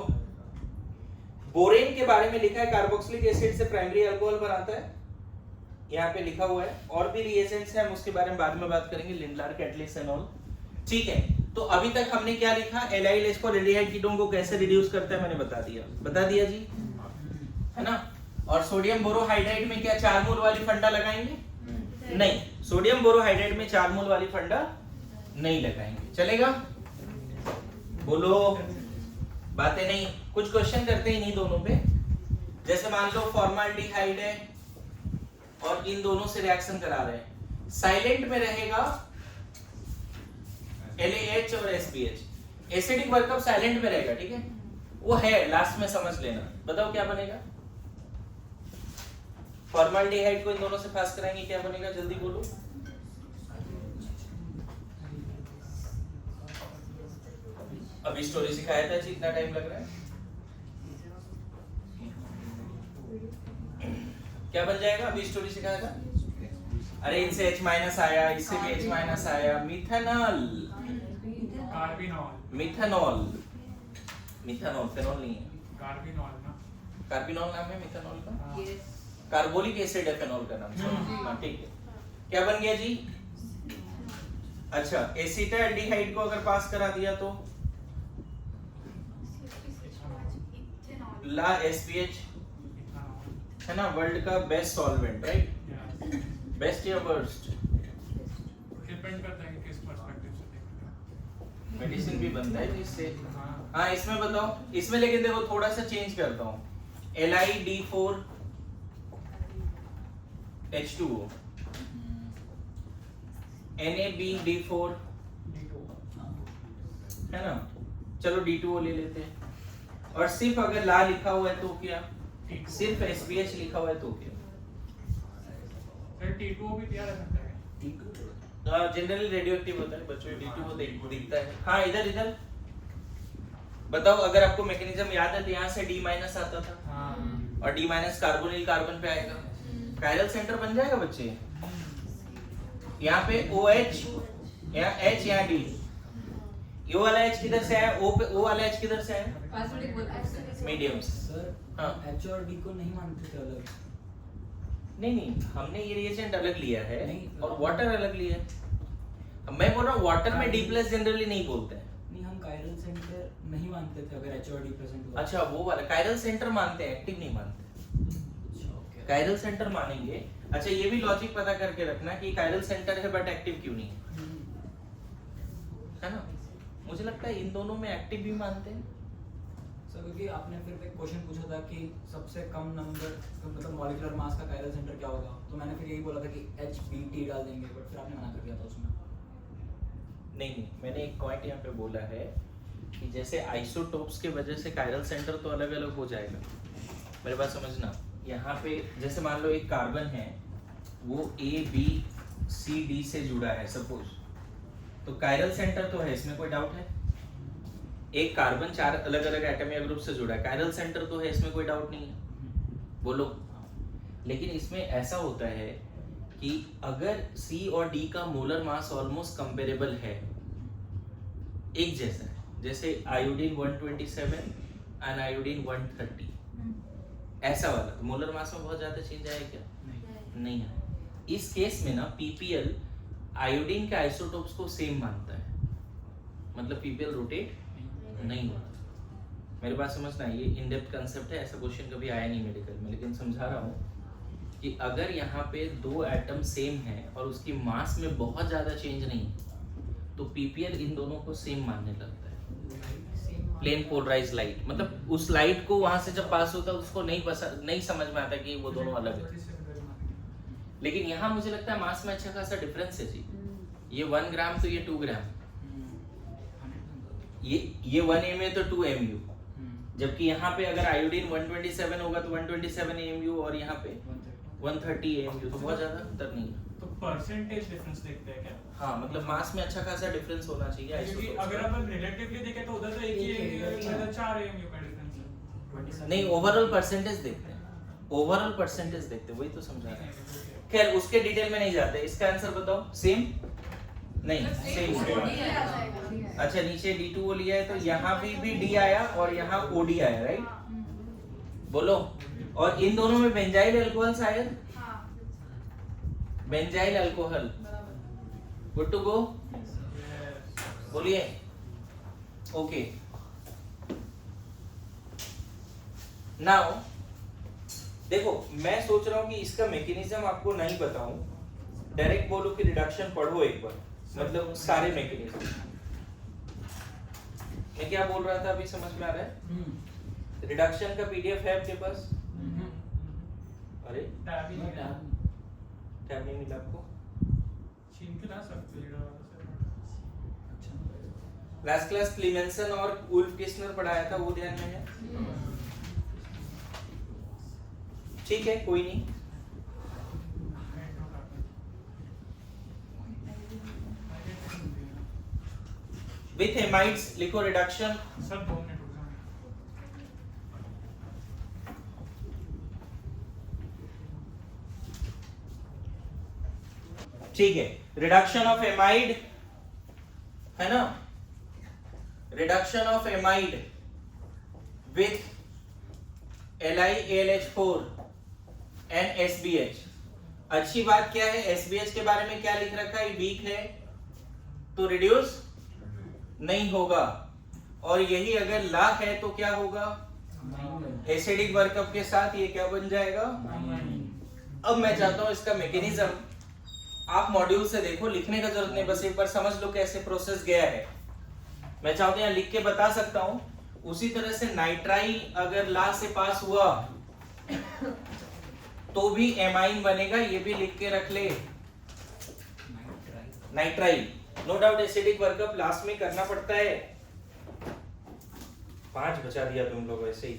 बोरेन के बारे में लिखा है कार्बोक्सिलिक एसिड से प्राइमरी अल्कोहल बनाता है, यहाँ पे लिखा हुआ है। और भी रिएजेंट्स हैं, हम उसके बारे में बाद में बात करेंगे, लिंडलार कैटलिस्ट एंड ऑल। ठीक है, तो अभी तक हमने क्या लिखा? LiLH4 एल्डिहाइड कीटोन को कैसे रिड्यूस करता है मैंने बता दिया जी, है ना। और सोडियम बोरोहाइड्राइड में क्या 4 मोल वाली फंडा लगाएंगे? नहीं, सोडियम बोरोहाइड्राइड में 4 मोल वाली फंडा नहीं लगाएंगे। चलेगा? बोलो। बातें नहीं, कुछ क्वेश्चन करते हैं इन्हीं दोनों पे। जैसे मान लो फॉर्माल्डिहाइड है और इन दोनों से रिएक्शन करा रहे हैं, साइलेंट में रहेगा LaH और SPH। एसिडिक वर्कअप साइलेंट में रहेगा, ठीक है, वो है, लास्ट में समझ लेना। बताओ क्या बनेगा? फॉर्माल्डिहाइड को इन दोनों से पास कराएंगे, क्या बनेगा? जल्दी बोलो। अभी स्टोरी सिखाया था जी, इतना टाइम लग रहा है। क्या बन जाएगा? अभी स्टोरी सिखाया था। अरे इनसे H माइनस आया, इससे भी H माइनस आया, मिथेनॉल, मिथेनॉल, मिथेनॉल, फेनॉल नहीं है, कार्बिनॉल नाम है मिथेनॉल का। कार्बोलिक एसिड है फेनॉल का नाम। हाँ ठीक है, क्या बन गया जी? अच्छा, एसिटाल्डिहाइड को अगर पास करा दिया तो ला SPH, है ना वर्ल्ड का best solvent, right? Yeah. Best या वर्स्ट? डिपेंड करता है कि किस पर्सपेक्टिव से देखते हैं। मेडिसिन भी बनता है इससे। हाँ। हाँ इसमें बताओ, इसमें लेकिन देखो थोड़ा सा चेंज करता हूँ। LiD4 H2O, NaBD4 है ना, चलो D2O ले लेते हैं। और सिर्फ अगर ला लिखा हुआ है तो क्या, सिर्फ SBH लिखा हुआ है तो क्या? फिर T2O भी दिया रहता है। जनरली रेडियो एक्टिव होता है बच्चों, D2O दिखता है। हाँ इधर इधर बताओ, अगर आपको मैकेनिज्म याद है तो यहाँ से D- आता था हाँ। और D- कार्बोनिल कार्बन पे आएगा, कायरल सेंटर बन जाएगा बच्चे। यहाँ पे OH, यहाँ H, यहाँ D। ये वाला H किधर से आया, O पे O वाला H किधर से आया, मीडियम से। सर हाँ। H और D को नहीं मानते थे अलग? नहीं हमने ये रिएजेंट अलग लिया है नहीं। और वाटर अलग लिया है। मैं बोल रहा हूँ वाटर में D+ जनरली नहीं बोलते हैं। नहीं, हम कायरल सेंटर नहीं मानते थे अगर H और D प्रेजेंट हुआ। अच्छा वो वाला कायरल सेंटर मानते हैं, एक्टिव नहीं मानते। अच्छा, ओके। कायरल सेंटर मानेंगे। अच्छा ये भी लॉजिक पता करके रखना कि कायरल सेंटर है बट एक्टिव क्यों नहीं है, है ना? मुझे लगता है इन दोनों में एक्टिव भी मानते हैं। सर क्योंकि आपने फिर एक क्वेश्चन पूछा था कि सबसे कम नंबर मतलब मॉलिक्यूलर मास का कायरल सेंटर क्या होगा, तो मैंने फिर यही बोला था कि HBT डाल देंगे, बट फिर आपने मना कर दिया था उसमें। नहीं मैंने एक पॉइंट यहाँ पे बोला है कि जैसे आइसोटोप्स के वजह से कायरल सेंटर तो अलग अलग हो जाएगा। मेरे बात समझना, यहाँ पे जैसे मान लो एक कार्बन है वो ABCD से जुड़ा है सपोज, तो कायरल सेंटर तो है, इसमें कोई डाउट है? एक कार्बन 4 अलग अलग एटम या ग्रुप से जुड़ा है, कायरल सेंटर तो है, इसमें कोई डाउट नहीं है, बोलो। लेकिन इसमें ऐसा होता है कि अगर C और D का मोलर मास ऑलमोस्ट कंपेरेबल है, एक जैसा है, जैसे आयोडीन 127 और आयोडीन 130, ऐसा वाला, तो मोलर मास में बहुत ज्यादा चेंज आया क्या? नहीं है। इस केस में ना PPL आयोडीन के आइसोटोप्स को सेम मानता है, मतलब PPL रोटेट नहीं होता। मेरी बात समझना, ये इन डेप्थ कंसेप्ट है, ऐसा क्वेश्चन कभी आया नहीं मेडिकल में, लेकिन समझा रहा हूँ कि अगर यहाँ पे 2 एटम सेम है और उसकी मास में बहुत ज्यादा चेंज नहीं तो PPL इन दोनों को सेम मानने लगता है। प्लेन पोलराइज लाइट, मतलब उस लाइट को वहां से जब पास होता है उसको नहीं समझ में आता कि वो दोनों अलग है। लेकिन यहाँ मुझे लगता है मास में अच्छा खासा डिफरेंस है जी, ये 1 ग्राम तो ये 2 ग्राम, ये 1 MU तो 2 MU, जबकि यहाँ पे अगर आयोडीन 127 होगा तो 127 AMU और यहाँ पे 130 AMU, तो बहुत ज्यादा अंतर नहीं है। तो परसेंटेज डिफरेंस देखते हैं क्या? हाँ मतलब मास में अच्छा खासा डिफरेंस होना चाहिए क्योंकि आइसोटोप्स अगर का। अपन रिलेटिवली देखें तो उधर तो एक ही AMU है, इधर 4 AMU का डिफरेंस है। नहीं ओवरऑल परसेंटेज देखते हैं, ओवरऑल परसेंटेज देखते हैं, वही तो समझा रहे हैं। खैर उसके डिटेल में नहीं जाते, इसका आंसर बताओ। सेम नहीं, सेम। अच्छा नीचे D2O लिया है तो यहाँ भी D आया और यहाँ OD आया, राइट? बोलो। और इन दोनों में बेंजाइल अल्कोहल शायद, benzyl alcohol, good to go, बोलिए। ओके नाउ देखो मैं सोच रहा हूँ कि इसका मैकेनिज्म आपको नहीं बताऊं, डायरेक्ट बोलो कि रिडक्शन पढ़ो एक बार, मतलब सारे मैकेनिज्म। मैं क्या बोल रहा था अभी समझ में आ रहा है? रिडक्शन का PDF है आपके पास? अरे टैब ही नहीं है। टैब नहीं मिला आपको? छीन के ला सकते हो लीडर वाला से। लास्ट क्लास क्लीमेंसन और वुल्फ किस्नर पढ़ाया था, वो ध्यान में है? ठीक है कोई नहीं। विथ एमाइड्स लिखो रिडक्शन। सब 2 मिनट रुक जाओ। ठीक है, रिडक्शन ऑफ एमाइड है ना, reduction of amide with LiAlH4 and SBH। अच्छी बात क्या है, SBH के बारे में क्या लिख रखा है, वीक है तो रिड्यूस नहीं होगा, और यही अगर ला है तो क्या होगा, एसिडिक वर्कअप के साथ ये क्या बन जाएगा? अब मैं चाहता हूं इसका मैकेनिज्म आप मॉड्यूल से देखो, लिखने का जरूरत नहीं, बस एक बार समझ लो कैसे प्रोसेस गया है। मैं चाहता हूं यहाँ लिख के बता सकता हूं। उसी तरह से नाइट्राइल अगर ला से पास हुआ तो भी एमाइन बनेगा, ये भी लिख के रख ले। Nitrile no doubt acidic workup last में करना पड़ता है। 5 बचा दिया तुम लोग ऐसे ही।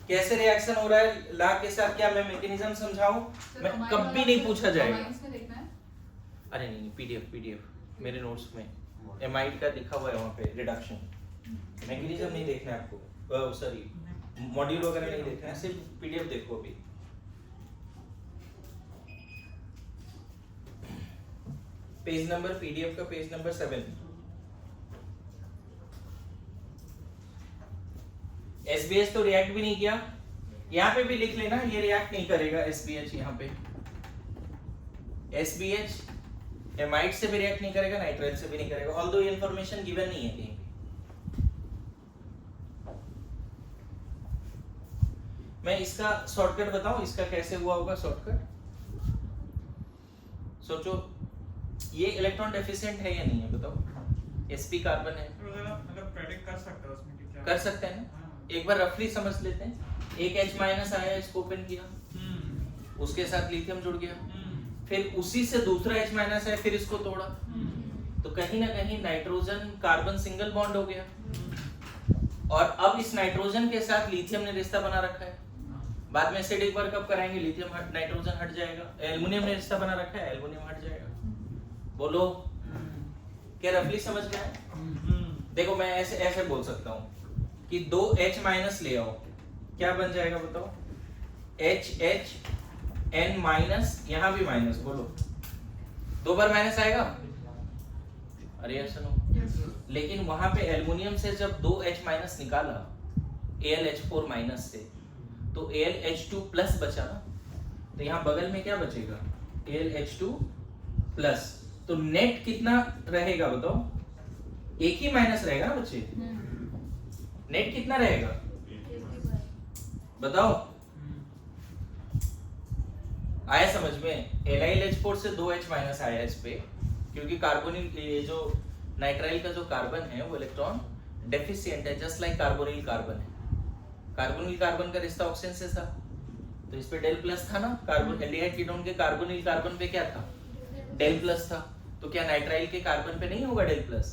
कैसे रिएक्शन हो रहा है ला के साथ, क्या मैं मैकेनिज्म समझाऊं? मैं कभी नहीं पूछा जाएगा। अरे नहीं, पीडीएफ मेरे नोट्स में एमाइड का लिखा हुआ है वहां पे रिडक्शन। मैकेनिज्म नहीं देखना है आपको, सॉरी मॉड्यूल वगैरह नहीं देखना है, सिर्फ पीडीएफ देखो अभी। पेज नंबर पीडीएफ का पेज नंबर 7। एसबीएच तो रिएक्ट भी नहीं किया, यहाँ पे भी लिख लेना ये रिएक्ट नहीं करेगा एसबीएच। यहाँ पे एसबीएच एमाइड से भी रिएक्ट नहीं करेगा, नाइट्राइल से भी नहीं करेगा, ऑल्दो ये इंफॉर्मेशन गिवन नहीं है कहीं। मैं इसका शॉर्टकट बताऊं, इसका कैसे हुआ होगा शॉर्टकट? सोचो ये इलेक्ट्रॉन डेफिशिएंट है या नहीं है बताओ? sp कार्बन है, मतलब प्रेडिक्ट कर सकते हो उसमें कि क्या कर सकते हैं ना? एक बार रफली समझ लेते हैं। एक H- आया, इसको ओपन किया, उसके साथ लिथियम जुड़ गया, फिर उसी से दूसरा H- आया, फिर इसको तोड़ा, तो कहीं ना कहीं नाइट्रोजन कार्बन सिंगल बॉन्ड हो गया। और अब इस नाइट्रोजन के साथ लिथियम ने रिश्ता बना रखा है। बाद में एसिडिक वर्कअप कराएंगे, लिथियम हट, नाइट्रोजन हट जाएगा, एल्युमिनियम ने रिश्ता बना रखा है, एल्युमिनियम हट जाएगा। बोलो क्या रफली समझ गए? देखो मैं ऐसे ऐसे बोल सकता हूँ कि 2 H- ले आओ, क्या बन जाएगा बताओ? HH N-, यहाँ भी माइनस, बोलो 2 बार माइनस आएगा? अरे यार सुनो, लेकिन वहां पे एल्युमिनियम से जब 2 H- निकाला AlH4- से, तो AlH2+ बचा ना, तो यहाँ बगल में क्या बचेगा? AlH2+। तो नेट कितना रहेगा बताओ? एक ही माइनस रहेगा ना बच्चे, नेट कितना रहेगा बताओ? आया समझ में? LiLH4 से 2 H- आया इस पे, क्योंकि कार्बोनिल ये जो नाइट्राइल का जो कार्बन है वो इलेक्ट्रॉन डेफिशिएंट है, जस्ट लाइक कार्बोनिल कार्बन है। कार्बोनिल कार्बन का रिश्ता ऑक्सीजन से था, तो इस पे डेल प्लस था ना। कार्बन एल्डिहाइड कीटोन के कार्बोनिल कार्बन पे क्या था? डेल प्लस था। तो क्या नाइट्राइल के कार्बन पे नहीं होगा डेल प्लस?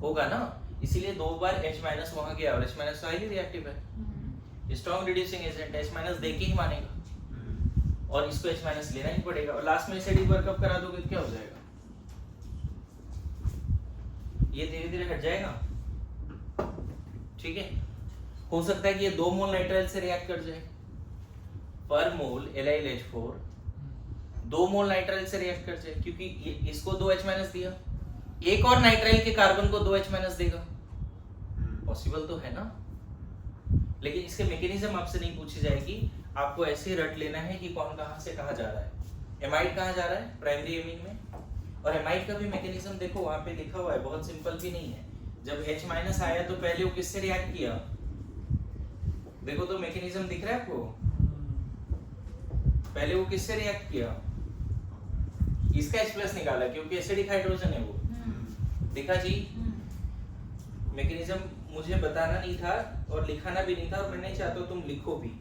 होगा ना, इसीलिए 2 बार H- वहां गया, और H- तो हाईली रिएक्टिव है, स्ट्रॉन्ग रिड्यूसिंग एजेंट है, H- देके ही मानेगा, और इसको H- लेना ही पड़ेगा। और लास्ट में एसिडिक वर्कअप करा दोगे तो क्या हो जाएगा? ये धीरे धीरे हट जाएगा, ठीक है। हो सकता है कि ये 2 मोल नाइट्राइल से रिएक्ट कर जाए, पर मोल LiLH4 2 मोल नाइट्राइल से रिएक्ट कर जाए, क्योंकि इसको 2 H- दिया, एक और नाइट्राइल के कार्बन को 2 H- देगा। पॉसिबल तो है ना, लेकिन इसके मैकेनिज्म आपसे नहीं पूछी जाएगी, आपको ऐसे ही रट लेना है कि कौन कहां से कहां जा रहा है। एमाइड कहां जा रहा है? प्राइमरी एमीन में। और एमाइड का भी मैकेनिज्म देखो वहां पे लिखा हुआ है, बहुत सिंपल भी नहीं है। जब H- आया तो पहले वो किससे रिएक्ट किया? देखो तो मैकेनिज्म दिख रहा है आपको? पहले वो किससे रिएक्ट किया? इसका H+ निकाला, क्योंकि एसिडिक हाइड्रोजन है वो। देखा जी, मैकेनिज्म मुझे बताना नहीं था और लिखाना भी नहीं था, और मैं नहीं चाहता तुम लिखो भी।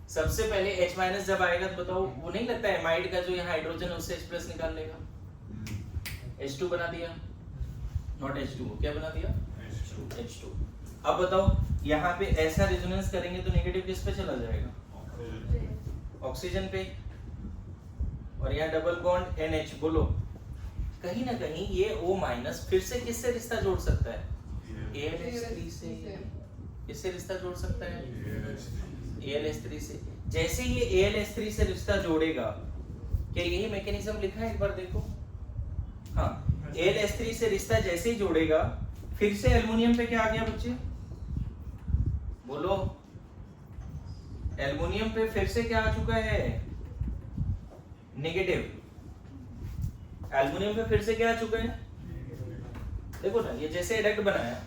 सबसे पहले H- जब आएगा तो बताओ, वो नहीं लगता है एमाइड का जो यहाँ हाइड्रोजन है उससे H+ निकाल लेगा, H2 बना दिया, नॉट H2, क्या बना दिया? H2। अब बताओ यहाँ पे ऐसा रेजोनेंस करेंगे तो नेगेटिव किस पे चला जाएगा? ऑक्सीजन पे। और यहाँ डबल बॉन्ड NH, बोलो कहीं ना कहीं ये O- फिर से किससे रिश्ता जोड़ सकता है? AlH3 से। किससे रिश्ता जोड़ सकता है? AlH3 से। जैसे ये AlH3 से रिश्ता जोड़ेगा, क्या यही मैकेनिज्म लिखा है? एक बार देखो, हाँ, AlH3 से रिश्ता जैसे ही जोड़ेगा, फिर से एल्युमिनियम पे क्या आ गया बच्चे? बोलो, एल्युमिनियम पे फिर से क्या आ चुका है? नेगेटिव। एल्युमिनियम पे फिर से क्या आ चुका है? देखो ना, ये जैसे एडक्ट बनाया,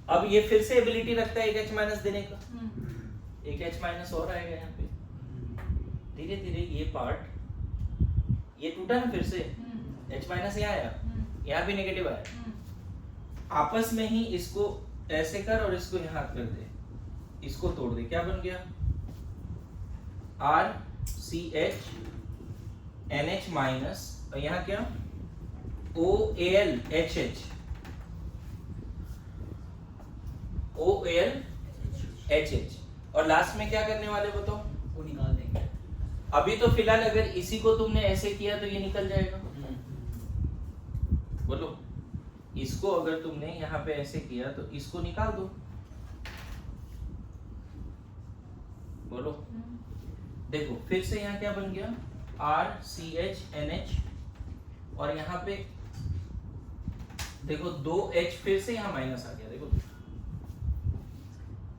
अब ये फिर से एबिलिटी रखता है एक H माइनस देने का, एक H माइनस और आएगा यहाँ पे, धीरे धीरे ये पार्ट ये टूटा ना, फिर से H माइनस यहाँ आया, यहाँ भी नेगेटिव आया, आपस में ही इसको ऐसे कर और इसको यहाँ कर दे, इसको तोड़ दे, क्या बन गया RCH NH माइनस, और यहाँ क्या OAlHH, OAlHH, और लास्ट में क्या करने वाले बताओ, वो निकाल देंगे। अभी तो फिलहाल अगर इसी को तुमने ऐसे किया तो ये निकल जाएगा, बोलो, इसको अगर तुमने यहाँ पे ऐसे किया तो इसको निकाल दो, बोलो, देखो फिर से यहाँ क्या बन गया RCH NH, और यहाँ पे देखो 2H फिर से यहाँ माइनस आ गया, देखो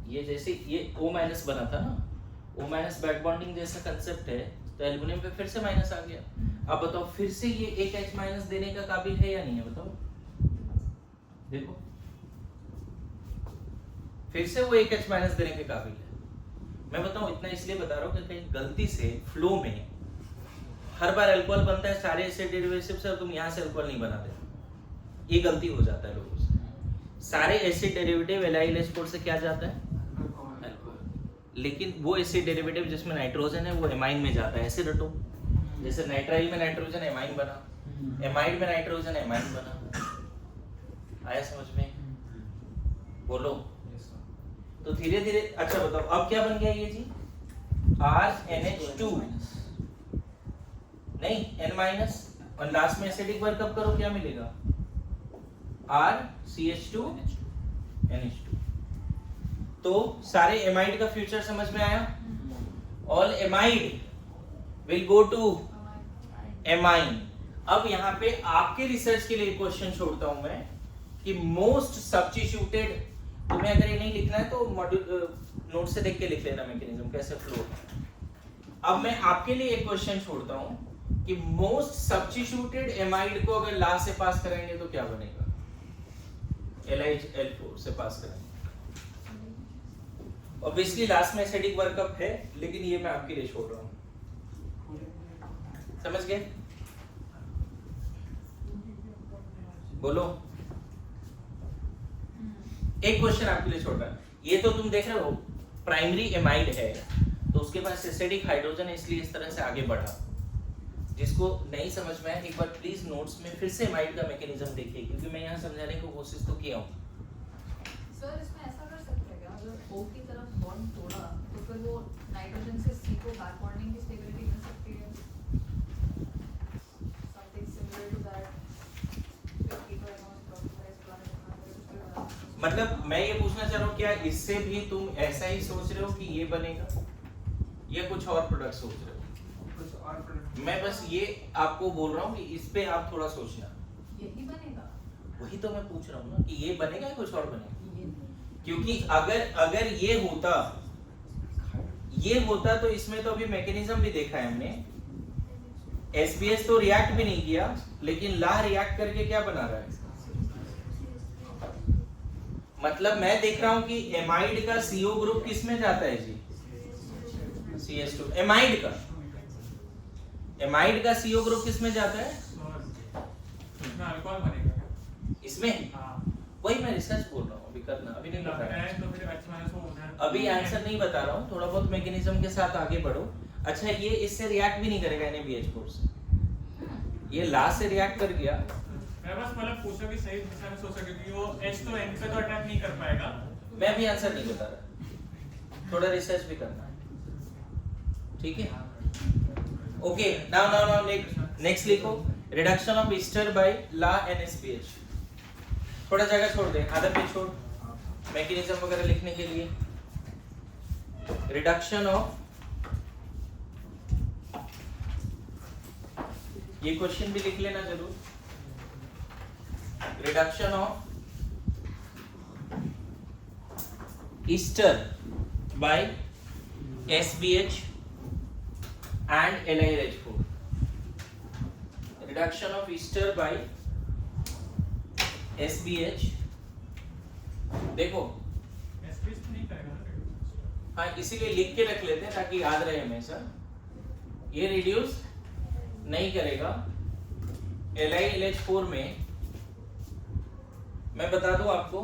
ये जैसे ये O माइनस बना था ना, O माइनस बैक बॉन्डिंग जैसा कंसेप्ट है, तो एल्युमिनियम पे फिर से माइनस आ गया। अब बताओ फिर से ये एक H माइनस देने का काबिल है या नहीं है, बताओ, देखो फिर से वो एक H माइनस देने के काबिल है। मैं बताऊं, इतना इसलिए बता रहा हूँ कि कहीं गलती से फ्लो में हर बार अल्कोहल बनता है सारे एसिड डेरिवेटिव से, और तुम यहाँ से अल्कोहल नहीं बनाते, ये गलती हो जाता है लोगों से। सारे एसिड डेरिवेटिव LiLH4 से क्या जाता है, अल्कोहल, लेकिन वो एसिड डेरिवेटिव जिसमें नाइट्रोजन है वो एमाइन में जाता है, ऐसे रटो, जैसे नाइट्राइल में नाइट्रोजन एमाइन बना, एमाइड में नाइट्रोजन एमाइन बना, आया समझ में, बोलो। तो धीरे धीरे, अच्छा बताओ अब क्या बन गया ये जी, RNH2 नहीं N माइनस, और लास्ट में एसिडिक वर्कअप करो क्या मिलेगा, RCH2 NH2। तो सारे एमाइड का फ्यूचर समझ में आया, all amide will go to amine. अब यहाँ पे आपके रिसर्च के लिए क्वेश्चन छोड़ता हूं मैं कि मोस्ट सब्स्टिट्यूटेड, तुम्हें अगर ये नहीं लिखना है तो मॉड्यूल नोट से देख के लिख लेना मैकेनिज्म कैसे फ्लो। अब मैं आपके लिए एक क्वेश्चन छोड़ता हूं कि मोस्ट सब्स्टिट्यूटेड एमाइड को अगर ला से पास कराएंगे तो क्या बनेगा, LiHL4 से पास कराएंगे, ऑब्वियसली लास्ट में एसिडिक वर्कअप है, लेकिन ये मैं आपके लिए छोड़ रहा हूं, समझ गए, बोलो। एक क्वेश्चन आपके लिए छोड़ रहा है, ये तो तुम देख रहे हो प्राइमरी एमाइड है तो उसके पास एसिडिक हाइड्रोजन है, इसलिए इस तरह से आगे बढ़ा। जिसको नहीं समझ में आया एक बार प्लीज नोट्स में फिर से एमाइड का मैकेनिज्म देखिए, क्योंकि मैं यहाँ समझाने की कोशिश तो किया हूँ। सर इसमें ऐसा कर सकते हैं क्या, अगर O की तरफ बॉन्ड तोड़ा तो फिर वो नाइट्रोजन से C को बैक बॉन्डिंग की स्टेबिलिटी मिल सकती है, समथिंग सिमिलर टू दैट, मतलब मैं ये पूछना चाह रहा हूँ क्या इससे भी तुम ऐसा ही सोच रहे हो कि ये बनेगा, या कुछ और प्रोडक्ट सोच रहे हो? मैं बस ये आपको बोल रहा हूँ कि इस पे आप थोड़ा सोचना, यही बनेगा, वही तो मैं पूछ रहा हूँ ना कि ये बनेगा या कुछ और बनेगा, क्योंकि अगर ये होता तो इसमें तो अभी मैकेनिज्म भी देखा है हमने, SBS तो रिएक्ट भी नहीं किया, लेकिन ला रिएक्ट करके क्या बना रहा है, मतलब मैं देख रहा हूं कि एमाइड का CO ग्रुप किस में जाता है जी, CH2, एमाइड का CO ग्रुप किस में जाता है, इसमें अल्कोहल बनेगा इसमें, हाँ, वही मैं रिसर्च बोल रहा हूँ, अभी करना, अभी नहीं बता रहा तो फिर H माइनस वो उधर, अभी आंसर नहीं बता रहा हूँ, थोड़ा बहुत मैकेनिज्म के साथ आगे बढ़ो। अच्छा ये इससे रिएक्ट भी नहीं करेगा NaBH4 से, ये लास्ट से रिएक्ट कर गया, मैं बस मतलब पूछा कि सही दिशा में सोचा, क्योंकि वो H तो N पे तो अटैक नहीं कर पाएगा। मैं भी आंसर नहीं बता रहा, थोड़ा रिसर्च भी करना है, ठीक है। ओके नाउ नेक्स्ट लिखो, रिडक्शन ऑफ ईस्टर बाय ला NSPH। थोड़ा जगह छोड़ दे, आधा पेज छोड़ मैकेनिज्म वगैरह लिखने के लिए। रिडक्शन ऑफ, ये क्वेश्चन भी लिख लेना जरूर, reduction of ester by SBH and LiLH4, reduction of ester by SBH देखो एसपीएस तो नहीं करेगा ना। हाँ इसीलिए लिख के रख लेते हैं ताकि याद रहे हमेशा। ये रिड्यूस नहीं करेगा। LiLH4 में मैं बता दूं आपको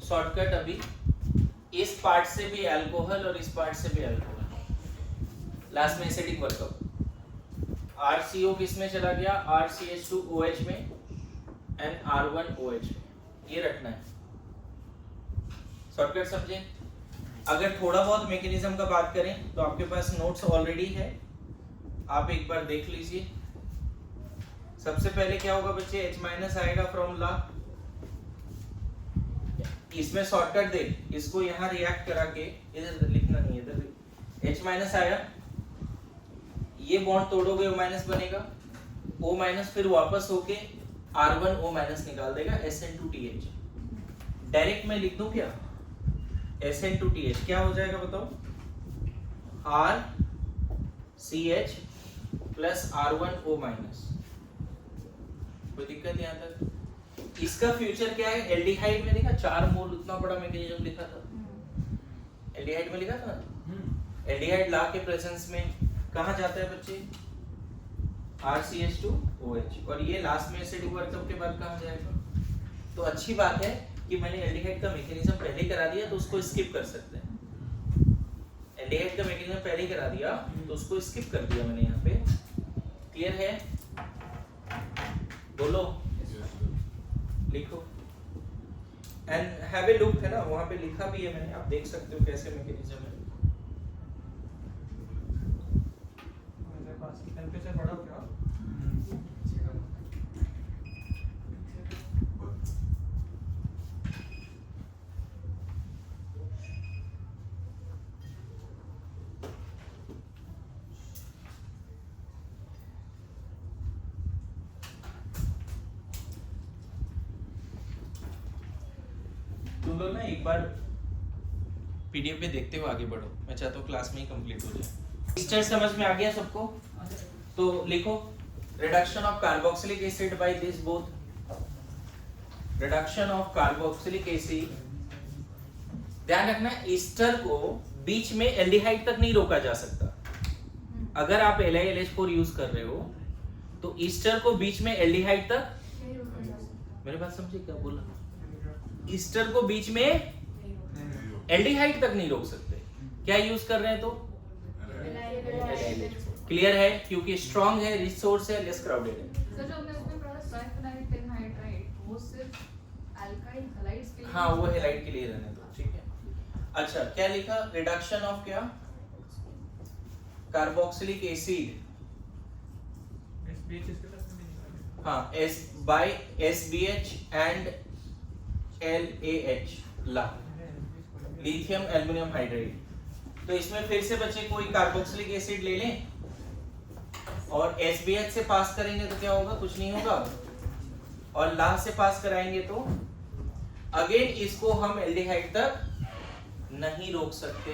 शॉर्टकट अभी, इस पार्ट से भी अल्कोहल और इस पार्ट से भी अल्कोहल, लास्ट में एसिडिक वर्कअप। RCO किस में चला गया? RCH2OH में एंड R1OH में, ये रखना है। शॉर्टकट समझे? अगर थोड़ा बहुत मैकेनिज्म का बात करें तो आपके पास नोट्स ऑलरेडी है, आप एक बार देख लीजिए। सबसे पहले क्या होगा बच्चे? H- आएगा फ्रॉम ला। इसमें शॉर्टकट देख, इसको यहाँ रिएक्ट करा के, इधर लिखना नहीं, इधर H- आया, ये बॉन्ड तोड़ोगे O- बनेगा, O- फिर वापस होके R1O- निकाल देगा SN2TH। डायरेक्ट मैं लिख दूं क्या? SN2TH क्या हो जाएगा बताओ? RCH plus R1O-। कोई दिक्कत यहाँ तक? इसका फ्यूचर क्या है? एल्डिहाइड में देखा 4 मोल उतना बड़ा मैकेनिज्म लिखा था, एल्डिहाइड में लिखा था। एल्डिहाइड ला के प्रेजेंस में कहाँ जाता है बच्चे? RCH2OH, और ये लास्ट में एसिडिक वर्कअप के बाद कहाँ जाएगा? तो अच्छी बात है कि मैंने एल्डिहाइड का मैकेनिज्म पहले करा दिया तो उसको स्किप कर सकते हैं। एल्डिहाइड का मैकेनिज्म पहले करा दिया तो उसको स्किप कर दिया मैंने यहाँ पे। क्लियर है? बोलो, लिखो एंड हैव ए लुक, है ना, वहां पे लिखा भी है मैंने, आप देख सकते हो कैसे मैकेनिज्म है। मेरे पास टेंपरेचर बढ़ा क्या? तुम लोग ना एक बार पीडीएफ पे देखते हुए आगे बढ़ो, मैं चाहता हूँ क्लास में ही कंप्लीट हो जाए। पिक्चर समझ में आ गया सबको? तो लिखो reduction of carboxylic acid by this both, reduction of carboxylic acid. ध्यान रखना ईस्टर को बीच में एल्डिहाइड तक नहीं रोका जा सकता। अगर आप LiLH4 यूज कर रहे हो तो ईस्टर को बीच में एल्डिहाइड तक, मेरे बात समझे क्या बोला? ईस्टर को बीच में एल्डिहाइड तक नहीं रोक सकते। क्या यूज कर रहे हैं तो? क्लियर है? क्योंकि स्ट्रॉन्ग है, रिसोर्स है, लेस क्राउडेड है। सर जो हमने उसमें पढ़ा ट्राइफेनाइल टेनहाइड्राइड, वो सिर्फ अल्काइल हैलाइड्स के लिए। हाँ वो हैलाइड के लिए रहने दो, ठीक है। अच्छा क्या लिखा? रिडक्शन ऑफ क्या? कार्बोक्सिलिक एसिड, एसपीएच इसके पास में नहीं निकालेगा। हाँ S by SBH and LAH, ला, लिथियम एल्युमिनियम हाइड्राइड। तो इसमें फिर से बच्चे कोई कार्बोक्सिलिक एसिड ले लें और SBH से पास करेंगे तो क्या होगा? कुछ नहीं होगा। और ला से पास कराएंगे तो अगेन इसको हम एल्डिहाइड तक नहीं रोक सकते।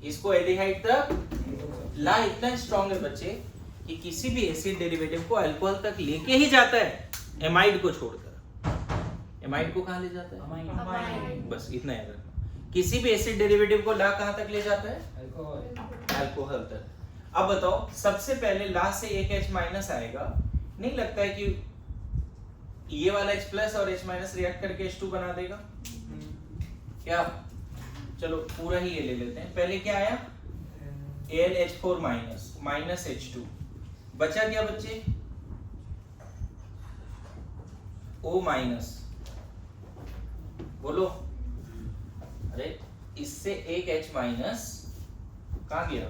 इसको एल्डिहाइड तक, ला इतना स्ट्रॉन्ग है बच्चे कि किसी भी एसिड डेरिवेटिव को अल्कोहल तक लेके ही जाता है, एमाइड को छोड़कर। एमाइड को कहाँ ले जाता है? अमाइड। बस इतना याद रखना। किसी भी एसिड डेरिवेटिव को ला कहाँ तक ले जाता है? अल्कोहल। अल्कोहल तक। अब बताओ सबसे पहले ला से एक H- आएगा, नहीं लगता है कि ये वाला H+ और H- रिएक्ट करके H2 बना देगा क्या? चलो पूरा ही ये ले लेते हैं। पहले क्या आया? AlH4- माइनस H2, बचा क्या बच्चे? O-, बोलो। अरे इससे एक H- कहाँ गया?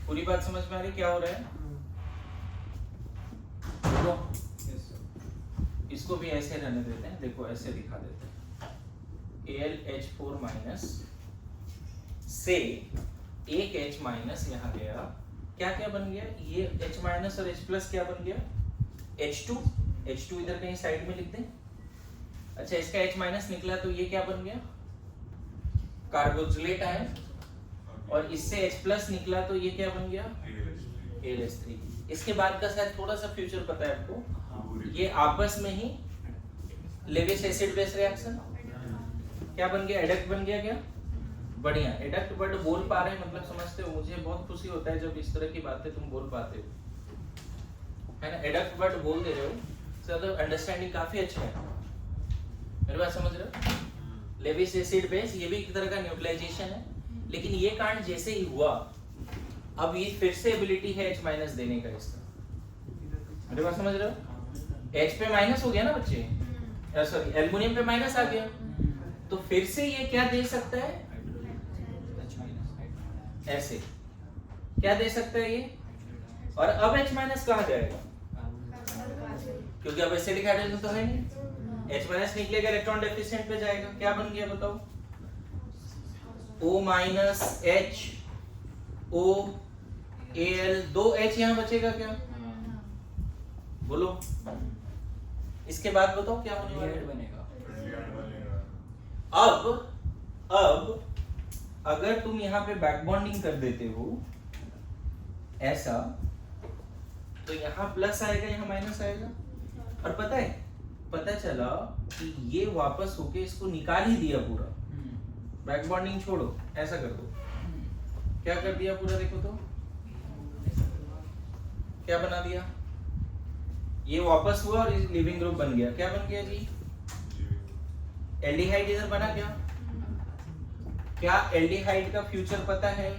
पूरी बात समझ में आ रही क्या हो रहा है? बोलो। इसको भी ऐसे रहने देते हैं, देखो ऐसे दिखा देते हैं। AlH4- से एक H- यहाँ गया, क्या क्या बन गया? ये H- और H+ क्या बन गया? H2। H2 इधर कहीं साइड में लिख दें। अच्छा इसका H- निकला तो ये क्या बन गया? Carboxylate ion. और इससे H+ निकला तो ये क्या बन गया? AlH3। इसके बाद का शायद थोड़ा सा फ्यूचर पता है आपको, हाँ ये आपस में ही लेविस एसिड बेस रिएक्शन क्या बन गया, एडक्ट बन गया क्या, बढ़िया एडक्ट वर्ड बोल पा रहे हैं मतलब समझते हो, मुझे बहुत खुशी होता है जब इस तरह की बातें तुम बोल पाते हो, है ना, एडक्ट वर्ड बोल दे रहे हो, तो अंडरस्टैंडिंग काफी अच्छा है, मेरी बात समझ रहे हो। लेविस एसिड बेस ये भी एक तरह का न्यूट्रलाइजेशन है, लेकिन ये कांड जैसे ही हुआ अब ये फिर से एबिलिटी है H माइनस देने का इसका, मेरी बात समझ रहे हो, H पे माइनस हो गया ना बच्चे, सॉरी एल्युमिनियम पे माइनस आ गया, तो फिर से ये क्या दे सकता है, ऐसे क्या दे सकता है ये, और अब H माइनस कहाँ जाएगा, क्योंकि अब एसिडिक हाइड्रोजन तो है नहीं, H माइनस निकलेगा इलेक्ट्रॉन डेफिशिएंट पे जाएगा, क्या बन गया बताओ, O minus H O Al, दो H यहाँ बचेगा क्या, बोलो, इसके बाद बताओ क्या होने वाला है, बनेगा। अब अगर तुम यहाँ पे बैक बॉन्डिंग कर देते हो ऐसा, तो यहाँ प्लस आएगा यहाँ माइनस आएगा, और पता है पता चला कि ये वापस होके इसको निकाल ही दिया पूरा, बैक बॉन्डिंग छोड़ो ऐसा कर दो, क्या कर दिया पूरा, देखो तो क्या बना दिया, ये वापस हुआ और लिविंग ग्रुप बन गया, क्या बन गया जी, एल्डिहाइड इधर बना क्या एल्डिहाइड का फ्यूचर पता है,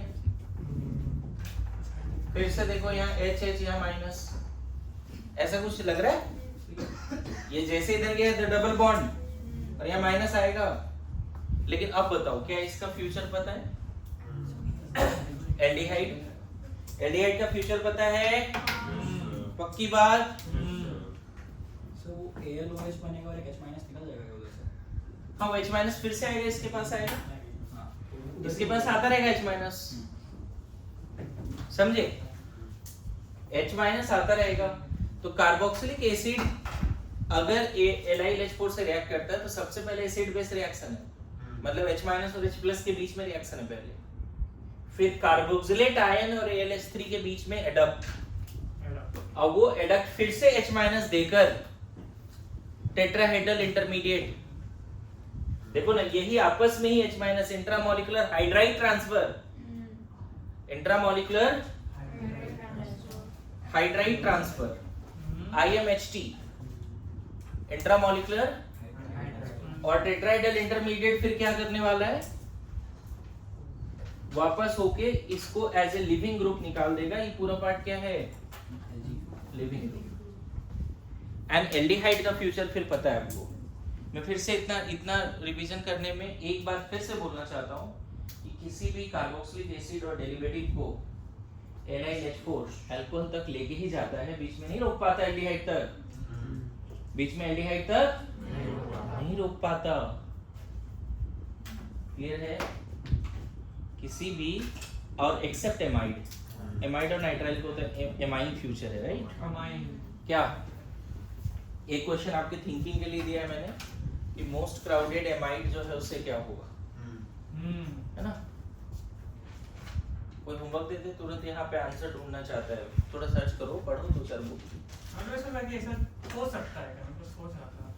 फिर से देखो यहाँ H H यहाँ माइनस, ऐसा कुछ लग रहा है, ये जैसे इधर गया तो डबल बॉन्ड और यहाँ माइनस आएगा, लेकिन अब बताओ क्या इसका फ्यूचर पता है, एल्डिहाइड का फ्यूचर पता है, पक्की बात, सो AlOH बनेगा और एक H माइनस निकल जाएगा उधर से। हाँ H माइनस फिर से आएगा, इसके पास आएगा, हाँ इसके पास आता रहेगा H माइनस, समझे, H माइनस आता रहेगा, तो कार्बोक्सिलिक एसिड अगर LiH4 से रिएक्ट करता है तो सबसे पहले एसिड बेस रिएक्शन है, मतलब H माइनस और H प्लस के बीच में रिएक्शन है पहले, फिर कार्बोक्सिलेट आयन और AlH3 के बीच में एडक्ट, अब वो एडक्ट फिर से H माइनस देकर टेट्राहेड्रल इंटरमीडिएट, देखो ना यही आपस में ही H minus intramolecular hydride transfer, intramolecular hydride transfer IMHT, intramolecular, और टेट्राहेड्रल इंटरमीडिएट फिर क्या करने वाला है, वापस होके इसको एज ए लिविंग ग्रुप निकाल देगा, ये पूरा पार्ट क्या है, लिविंग ग्रुप, एंड एल्डिहाइड का फ्यूचर फिर पता है आपको, मैं फिर से इतना रिवीजन करने में एक बात फिर से बोलना चाहता हूँ कि किसी भी कार्बोक्सिलिक एसिड और डेरिवेटिव को LiH4 अल्कोहल तक लेके ही जाता है, बीच में नहीं रोक पाता एल्डिहाइड तक, बीच में एल्डिहाइड तक नहीं रोक पाता, क्लियर है, किसी भी, और एक्सेप्ट एमाइड और नाइट्राइल को तो एमाइन फ्यूचर है, राइट, क्या एक क्वेश्चन आपके थिंकिंग के लिए दिया है मैंने कि मोस्ट क्राउडेड एमाइड जो है उससे क्या होगा, है ना, कोई होमवर्क देते तुरंत यहाँ पे आंसर ढूंढना चाहता है, थोड़ा सर्च करो, पढ़ो दो चार बुक, हो सकता है, मैं सोच रहा था,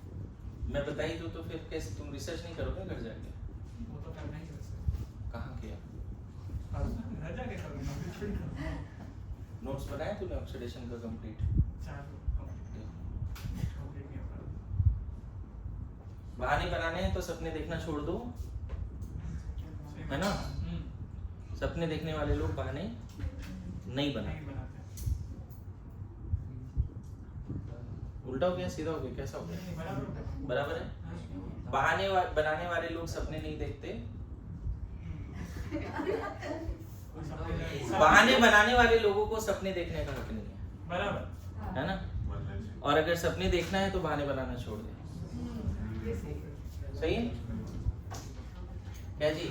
मैं बता ही दूं तो फिर कैसे, तुम रिसर्च नहीं करोगे घर जाके, वो तो करना ही चाहिए, कहाँ किया, घर जाके करूँगा, नोट्स बनाए तूने ऑक्सीडेशन का कंप्लीट, बहाने बनाने हैं तो सपने देखना छोड़ दो, है ना, सपने देखने वाले लोग बहाने नहीं बनाते, उल्टा हो गया सीधा हो गया, कैसा हो गया, बराबर है, बनाने वाले लोग सपने नहीं देखते, बहाने बनाने वाले लोगों को सपने देखने का हक नहीं है, बराबर है ना, और अगर सपने देखना है तो बहाने बनाना छोड़ दे, सही है क्या जी,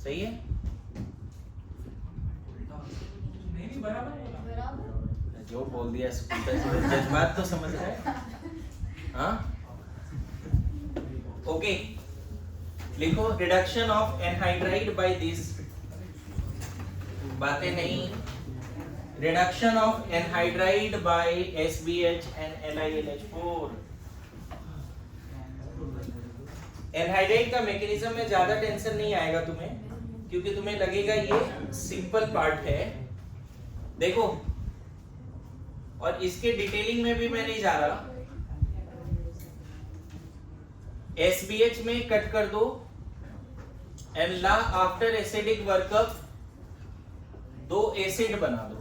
सही है, नहीं बराबर, जो बोल दिया जज्बात तो समझ रहे हैं, हाँ, ओके, लिखो reduction of anhydride by this, बातें नहीं reduction of anhydride by SBH and LiLH4। Anhydride का मैकेनिज्म में ज्यादा टेंशन नहीं आएगा तुम्हें, क्योंकि तुम्हें लगेगा ये सिंपल पार्ट है। देखो, और इसके डिटेलिंग में भी मैं नहीं जा रहा। SBH में कट कर दो एंड ला आफ्टर एसिडिक वर्कअप 2 एसिड बना दो।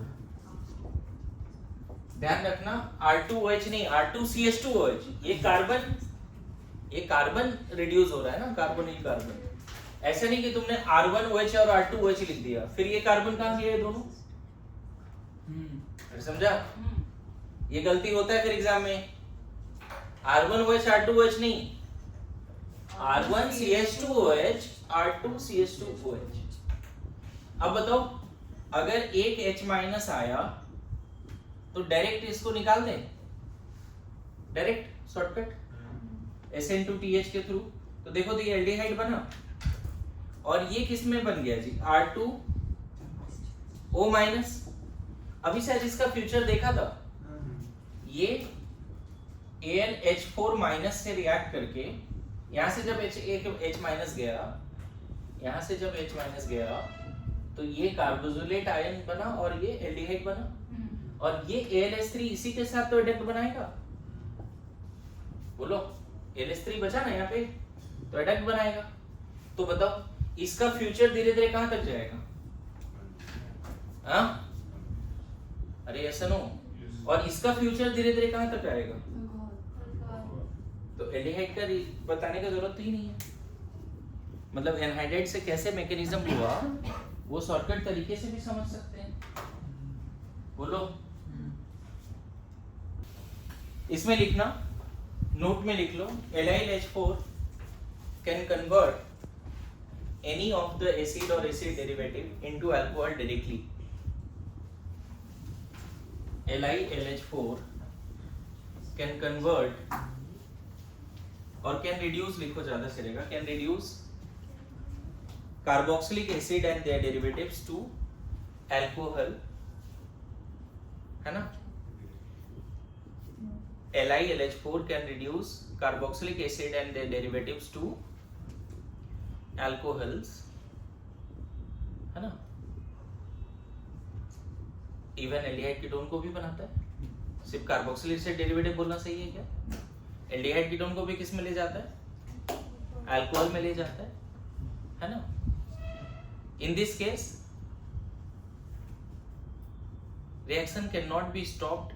ध्यान रखना R2OH नहीं, R2CH2OH। ये कार्बन रिड्यूस हो रहा है ना, कार्बोनिल कार्बन। ऐसा नहीं कि तुमने R1OH और R2OH लिख दिया, फिर ये कार्बन कहां गए दोनों? समझा? ये गलती होता है फिर एग्जाम में। R1OH R2OH नहीं, R1CH2OH R2CH2OH। अब बताओ, अगर एक H- आया तो डायरेक्ट इसको निकाल दें, डायरेक्ट शॉर्टकट SN2TH के थ्रू। तो देखो तो ये एल्डिहाइड बना, और ये किस में बन गया जी? R2O-। अभी शायद इसका फ्यूचर देखा था, ये AnH4- से रिएक्ट करके यहां से जब H- गया, यहां से जब H- गया तो ये कार्बोक्सिलेट आयन बना और ये एल्डिहाइड बना, और ये AlH3 इसी के साथ तो एडक्ट बनाएगा। बोलो, AlH3 बचा ना यहाँ पे, तो एडक्ट बनाएगा। तो बताओ इसका फ्यूचर धीरे धीरे कहां तक जाएगा? हाँ? अरे ऐसा नो। और इसका फ्यूचर धीरे धीरे कहां तक आएगा? तो एल्डिहाइड का बताने का जरूरत ही नहीं है। मतलब एनहाइड्राइड से कैसे मैकेनिज्म हुआ वो शॉर्टकट तरीके से भी समझ सकते हैं। बोलो, इसमें लिखना, नोट में लिख लो, LiLH4 can convert any of the acid or acid derivative into alcohol directly। LiLH4 can convert और can reduce, लिखो ज्यादा चलेगा, can reduce carboxylic acid and their derivatives to alcohol, है ना? LiLH4 can reduce carboxylic acid and their derivatives to alcohols, है ना? Even aldehyde ketone को भी बनाता है। सिर्फ कार्बोक्सिलिक एसिड डेरिवेटिव बोलना सही है क्या? एल्डिहाइड कीटोन को भी किस में ले जाता है? अल्कोहल में ले जाता है ना? In this case reaction cannot be stopped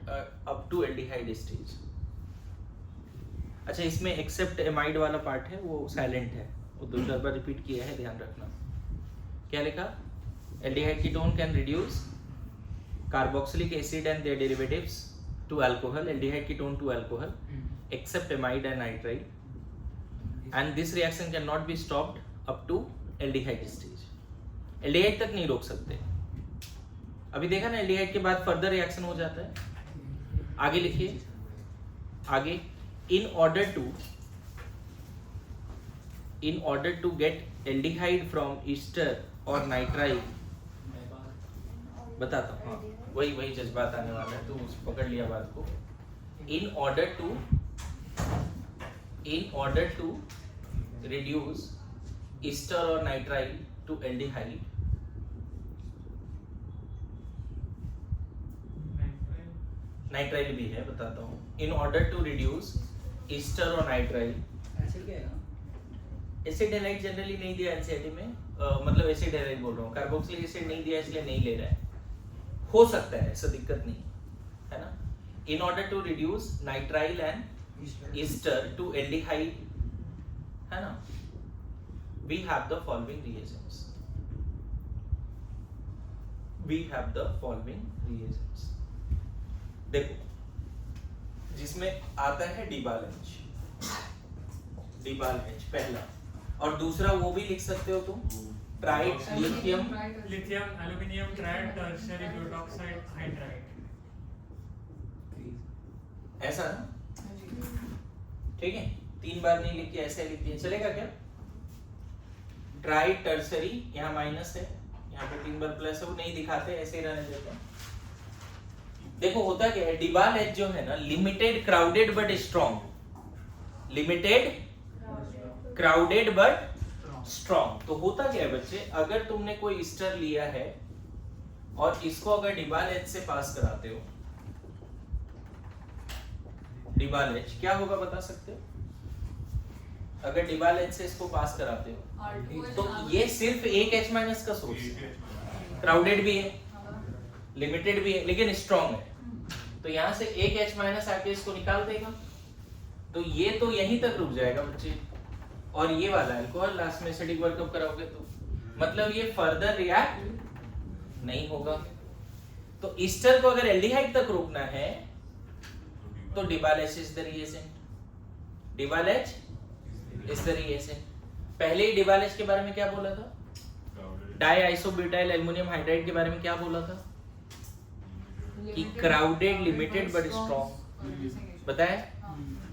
up to aldehyde stage। अच्छा, इसमें एक्सेप्ट एमाइड वाला पार्ट है वो साइलेंट है, वो 2 बार रिपीट किया है, ध्यान रखना। क्या लिखा? Aldehyde ketone can reduce carboxylic acid and their derivatives to alcohol, aldehyde ketone to alcohol, except amide and nitrile, and this reaction can not be stopped up to aldehyde stage. Aldehyde तक नहीं रोक सकते। अभी देखा ना, aldehyde के बाद further reaction हो जाता है। आगे लिखिए, आगे, in order to get aldehyde from ester or nitrile, बताता हूँ, हाँ वही जज्बात आने वाला है, तो पकड़ लिया बात को। in order to reduce ester or nitrile to aldehyde, nitrile भी है, बताता हूँ। In order to reduce ester और नाइट्राइल, एसिड क्या है? एसिड हैलाइड जनरली नहीं दिया एनसीईआरटी में, मतलब एसिड हैलाइड बोल रहा हूँ, कार्बोक्सिलिक एसिड नहीं दिया इसलिए नहीं ले रहा है, हो सकता है, ऐसा दिक्कत नहीं है ना। In order to reduce nitrile and ester to aldehyde, है ना, we have the following reagents, देखो, जिसमें आता है डिबालेंच पहला, और दूसरा वो भी लिख सकते हो तुम, tried lithium aluminium tried tertiary butoxide hydride, ऐसा ना, ठीक है। 3 बार नहीं लिख के ऐसे लिख दिया, चलेगा क्या? ट्राइड टर्शियरी, यहाँ माइनस है, यहाँ पे 3 बार प्लस है, वो नहीं दिखाते, ऐसे ही रहने देते हैं। देखो होता क्या है, डिबाल एच जो है ना, limited crowded but strong, limited crowded but strong. तो होता क्या है बच्चे, अगर तुमने कोई ईस्टर लिया है और इसको अगर डिबाल एच से पास कराते हो, डिबाल एच क्या होगा बता सकते हो? अगर डिबाल एच से इसको पास कराते हो तो ये सिर्फ एक H माइनस का सोर्स है, क्राउडेड भी है, लिमिटेड भी है, लेकिन स्ट्रॉन्ग है। तो यहां से एक H माइनस आके इसको निकाल देगा, तो ये तो यहीं तक रुक जाएगा बच्चे। और ये वाला अल्कोहल लास्ट में एसिडिक वर्कअप कराओगे तो मतलब ये फर्दर रिएक्ट नहीं होगा। तो ईस्टर को अगर एल्डिहाइड तक रोकना है तो DIBAL H is the reagent, DIBAL H is the reagent. पहले ही डिबाल एच के बारे में क्या बोला था? डाई आइसोब्यूटाइल एल्युमिनियम हाइड्राइड के बारे में क्या बोला था? कि क्राउडेड, लिमिटेड बट स्ट्रॉन्ग बताया।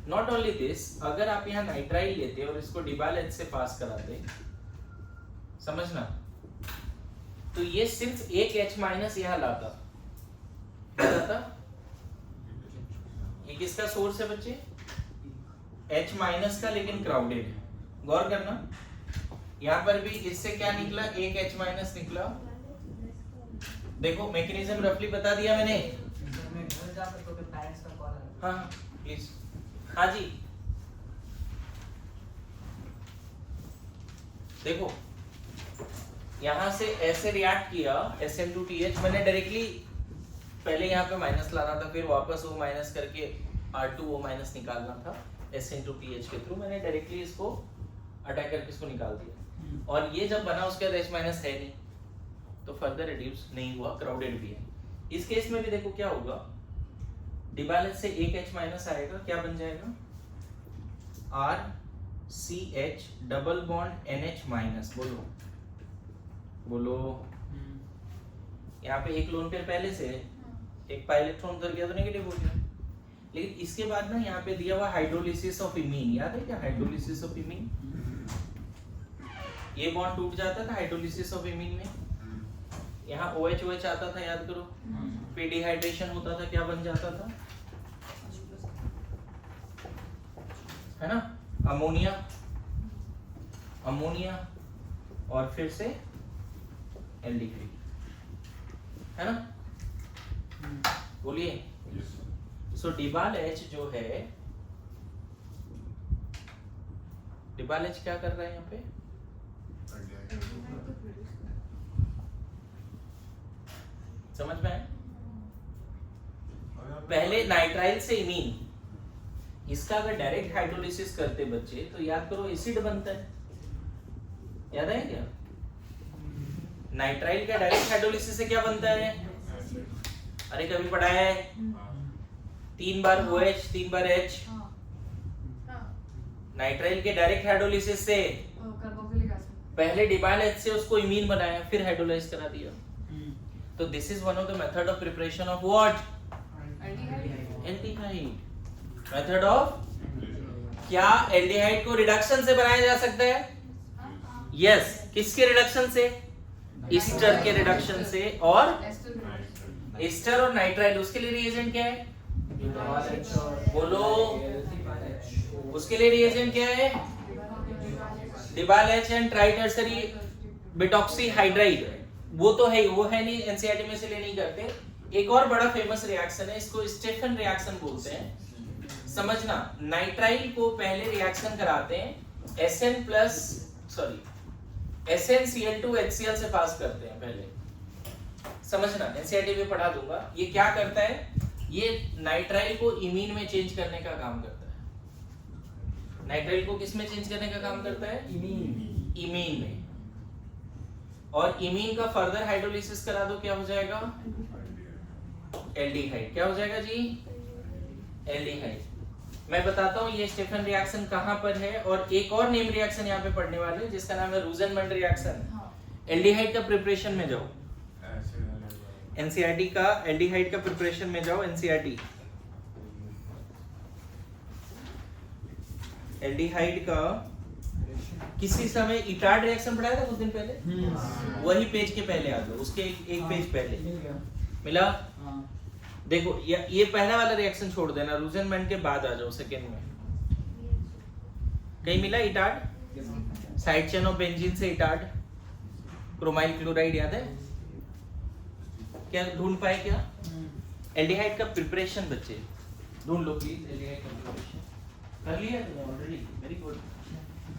नॉट ओनली दिस, अगर आप यहाँ नाइट्राइल लेते और इसको डिबाल एच से पास कराते, समझना, तो ये सिर्फ एक H माइनस यहाँ लाता, क्या लाता? ये किसका सोर्स है बच्चे? H माइनस का, लेकिन क्राउडेड है। गौर करना, यहाँ पर भी इससे क्या निकला? एक H माइनस निकला। देखो मैकेनिज्म रफली बता दिया मैंने। मैं घर जाकर तो पेरेंट्स का कॉल है। हाँ प्लीज। हाँ जी, देखो यहां से ऐसे रिएक्ट किया SN2TH, मैंने डायरेक्टली पहले यहाँ पे माइनस लाना था, फिर वापस वो माइनस करके R2O माइनस निकालना था SN2TH के थ्रू। मैंने डायरेक्टली इसको अटैक करके इसको निकाल दिया, और ये जब बना उसके बाद H माइनस है नहीं, तो फर्दर रिड्यूस नहीं हुआ, क्राउडेड भी है। इस केस में भी देखो क्या होगा, डिबाल एच से एक H माइनस आएगा, क्या बन जाएगा? RCH double bond NH minus. बोलो बोलो, यहाँ पे एक लोन पेयर पहले से है, एक पाई इलेक्ट्रॉन उधर गया तो नेगेटिव हो गया। लेकिन इसके बाद ना यहाँ पे दिया हुआ हाइड्रोलिसिस ऑफ इमीन, याद है क्या हाइड्रोलिसिस ऑफ इमीन? ये बॉन्ड टूट जाता था हाइड्रोलिसिस ऑफ इमीन में, यहाँ OH आता था, याद करो, फिर डिहाइड्रेशन होता था, क्या बन जाता था? है ना, अमोनिया, अमोनिया और फिर से एल्डिहाइड, है ना? बोलिए। सो डिबाल एच जो है, डिबाल एच क्या कर रहा है यहाँ पे? समझ में आया? पहले नाइट्राइल से इमीन, इसका अगर डायरेक्ट हाइड्रोलिसिस करते बच्चे तो याद करो एसिड बनता है, याद है क्या? नाइट्राइल का डायरेक्ट हाइड्रोलिसिस से क्या बनता है? अरे कभी पढ़ा है? 3 बार OH 3 बार H। नाइट्राइल के डायरेक्ट हाइड्रोलिसिस से पहले डिबाल एच से उसको इमीन बनाया, फिर हाइड्रोलाइज करा दिया। तो this is one of the method of preparation of what? Aldehyde. Method of, क्या एल्डिहाइड को रिडक्शन से बनाया जा सकता है? यस। किसके रिडक्शन से? ईस्टर के रिडक्शन से। और ईस्टर और नाइट्राइल, उसके लिए रिएजेंट क्या है? बोलो, उसके लिए रिएजेंट क्या है? डिबाल एच एंड ट्राइटर्सरी बिटॉक्सी हाइड्राइड। वो तो है, वो है नहीं, एनसीईआरटी में से ले नहीं करते। एक और बड़ा फेमस रिएक्शन है, इसको स्टेफन रिएक्शन बोलते हैं। समझना, नाइट्राइल को पहले रिएक्शन कराते हैं SnCl2 HCl से पास करते हैं पहले। समझना, एनसीईआरटी में पढ़ा दूंगा। ये क्या करता है? ये नाइट्राइल को इमीन में चेंज करने का काम करता है। नाइट्राइल को किस में चेंज करने का काम करता है? इमीन में। और इमीन का फर्दर हाइड्रोलिसिस करा दो, क्या हो जाएगा? एल्डिहाइड। क्या हो जाएगा जी? एल्डिहाइड। मैं बताता हूँ ये स्टेफन रिएक्शन कहाँ पर है, और एक और नेम रिएक्शन यहाँ पे पढ़ने वाले हैं जिसका नाम है रूजेनमंड रिएक्शन। एल्डिहाइड का प्रिपरेशन में जाओ, एनसीईआरटी का एल्डिहाइड का प्रिपरेशन में जाओ। एनसीईआरटी एल्डिहाइड का किसी समय इटार्ड रिएक्शन पढ़ाया था कुछ दिन पहले, वही पेज के पहले आ जाओ, उसके एक पेज पहले मिला। देखो ये पहला वाला रिएक्शन छोड़ देना, रूजेनमैन के बाद आ जाओ सेकेंड में। कहीं मिला Etard, side chain of benzene से इटार्ड, क्रोमाइल क्लोराइड याद है क्या? ढूंढ पाए क्या? एल्डिहाइड का प्रिपरेशन बच्चे ढूंढ लो प्लीज। एल्डिहाइड का प्रिपरेशन कर लिया तुमने ऑलरेडी, वेरी गुड।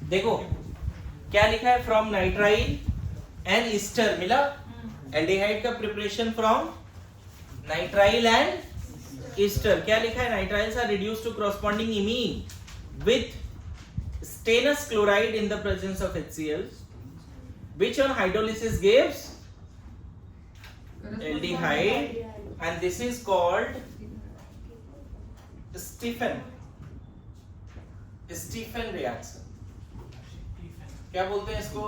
देखो क्या लिखा है, फ्रॉम नाइट्राइल एंड ईस्टर मिला। एल्डिहाइड का preparation from nitrile and ester. क्या लिखा है, nitriles are reduced to corresponding imine with stannous chloride in the presence of HCl, which on hydrolysis gives aldehyde, and this is called Stephen reaction. क्या बोलते हैं इसको?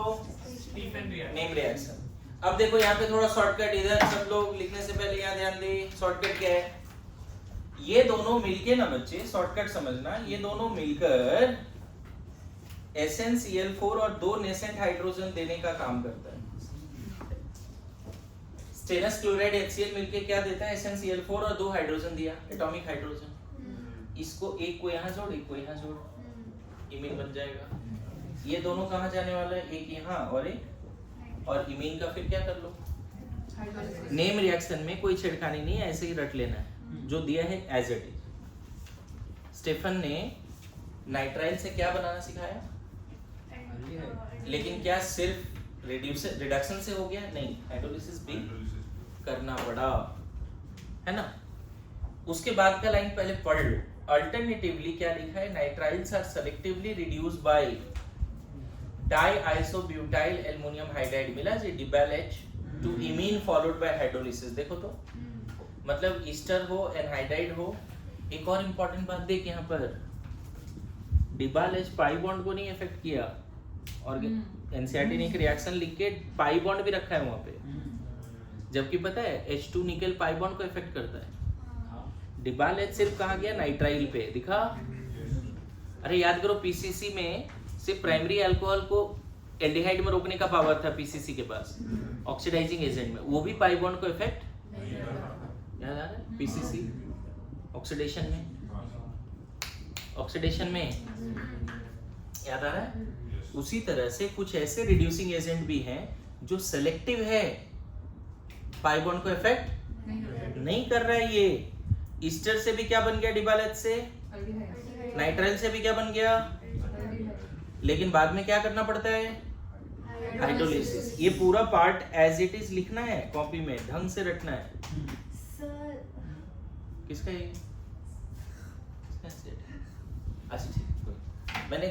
Stephen reaction. Name reaction. अब देखो यहाँ पे थोड़ा शॉर्टकट, इधर सब लोग लिखने से पहले यहाँ ध्यान दें, शॉर्टकट क्या है? ये दोनों मिलके ना बच्चे, शॉर्टकट समझना, ये दोनों मिलकर SnCl4 और 2 नेसेंट हाइड्रोजन देने का काम करता है। स्टेनस क्लोराइड HCl मिलके क्या देता है, SnCl4 और 2 हाइड्रोजन दिया, एटॉमिक हाइड्रोजन। इसको एक को यहाँ जोड़, एक को यहाँ जोड़, इमीन बन जाएगा। ये दोनों कहाँ जाने वाला है, एक यहाँ और एक, और इमीन का फिर क्या कर लो, नेम रिएक्शन में कोई छेड़खानी नहीं है, ऐसे ही रट लेना है जो दिया है एज इट इज। स्टेफन ने नाइट्राइल से क्या बनाना सिखाया, लेकिन क्या सिर्फ रिडक्शन से हो गया? नहीं, हाइड्रोलिसिस भी करना पड़ा, है ना। उसके बाद का लाइन पहले पढ़ लो। अल्टरनेटिवली क्या लिखा है, nitriles are selectively reduced by diisobutyl aluminium hydride मिला जी, DBAL-H to imine followed by hydrolysis. देखो तो मतलब ईस्टर हो एनहाइड्राइड हो। एक और इंपॉर्टेंट बात देख यहाँ पर, DBAL-H पाई बॉन्ड को नहीं इफेक्ट किया, और एनसीईआरटी ने एक रिएक्शन लिख के पाई बॉन्ड भी रखा है वहां पे, जबकि पता है H2 निकल पाई बॉन्ड को इफेक्ट करता है। DBAL-H सिर्फ कहाँ गया, नाइट्राइल पे दिखा। अरे याद करो, पीसीसी में सिर्फ प्राइमरी अल्कोहल को एल्डिहाइड में रोकने का पावर था पीसीसी के पास, ऑक्सीडाइजिंग एजेंट में, वो भी पाई बॉन्ड को इफेक्ट याद आ रहा है। पीसीसी ऑक्सीडेशन में याद आ रहा है। उसी तरह से कुछ ऐसे रिड्यूसिंग एजेंट भी हैं जो सेलेक्टिव है, पाई बॉन्ड को इफेक्ट नहीं कर रहा है। ये ईस्टर से भी क्या बन गया, DBAL-H से, नाइट्राइल से भी क्या बन गया, लेकिन बाद में क्या करना पड़ता है, हाइड्रोलिसिस। ये पूरा पार्ट एज इट इज लिखना है कॉपी में, ढंग से रखना है। किसका ये? अच्छा ठीक, मैंने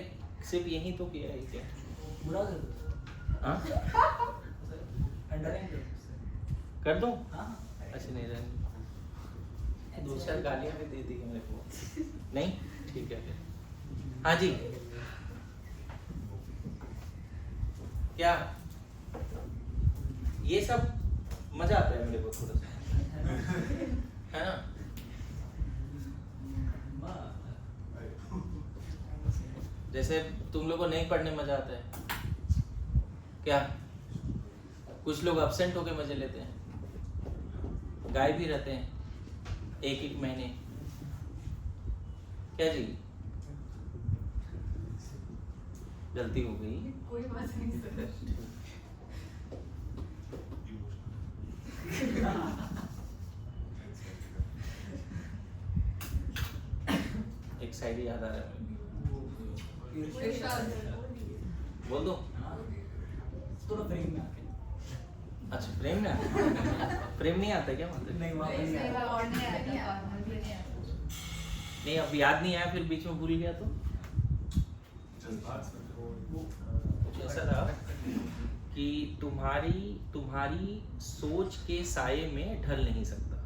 सिर्फ यही तो किया है क्या? बुरा हाँ कर दूं? अच्छा नहीं रहने दो, चार गालियां भी दे दी मेरे को। नहीं ठीक है फिर। हाँ जी, क्या ये सब मजा आता है मेरे को थोड़ा सा, है ना। जैसे तुम लोग को नहीं पढ़ने मजा आता है क्या? कुछ लोग अब्सेंट होके मजे लेते हैं, गायब भी रहते हैं एक एक महीने, क्या जी? गलती हो गई, कोई बात नहीं सर। एक साइड याद आ रहा है, इरशाद। बोल दो। थोड़ा फ्रेम में आके। अच्छा प्रेम में प्रेम नहीं आता क्या मतलब? नहीं वहाँ पे नहीं आया। नहीं अब याद नहीं आया, फिर बीच में भूल गया तो कुछ ऐसा था कि तुम्हारी सोच के साये में ढल नहीं सकता।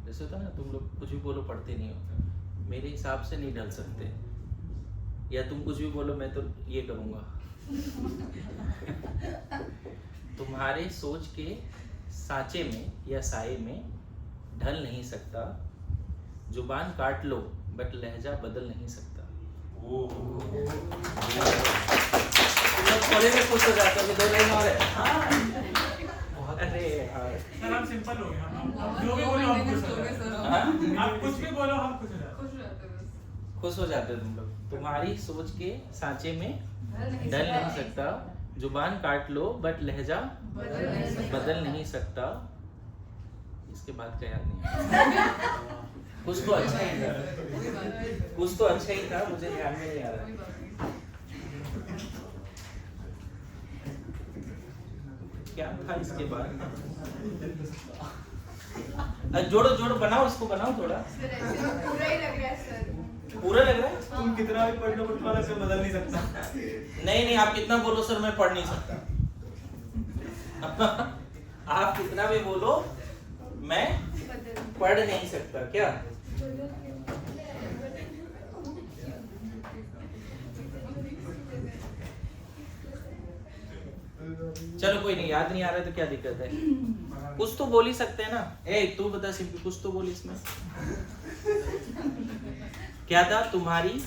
जैसे होता ना, तुम लोग कुछ भी बोलो पढ़ते नहीं हो, मेरे हिसाब से नहीं ढल सकते, या तुम कुछ भी बोलो मैं तो ये करूँगा। तुम्हारे सोच के साचे में या साये में ढल नहीं सकता, जुबान काट लो बट लहजा बदल नहीं सकता। थोड़े में खुश हो जाते हो, 2 लाइन और है। अरे यार सर हम सिंपल हो गए हम जो भी बोलो हम खुश हो जाते हाँ? हैं आप कुछ भी बोलो हम खुश हो जाते खुश रहते हो बस। खुश हो जाते हो तुम लोग। तुम्हारी सोच के सांचे में ढल नहीं सकता, जुबान काट लो बट लहजा बदल नहीं सकता। इसके बाद क्या याद नहीं आया। कुछ तो अच्छा ही था, कोई बात नहीं, कुछ तो अच्छा ही था, मुझे ध्यान में नहीं आ कोई रहा। बात नहीं। क्या था इसके बाद? जोड़ो जोड़ो, बनाओ इसको, बनाओ थोड़ा। सर ऐसे तो पूरा ही लग रहा है सर। पूरा लग रहा है? तुम कितना भी पढ़ लो पर तुम्हारा से बदल नहीं सकता। नहीं नहीं, आप कितना बोलो सर मैं पढ़ नहीं सकता। आप कितना भी बोलो मैं पढ़ नहीं सकता। क्या? चलो कोई नहीं, याद नहीं आ रहा तो क्या दिक्कत है, कुछ तो बोल ही सकते हैं ना। ए तू बता सिंपल, कुछ तो बोल इसमें। क्या था? तुम्हारी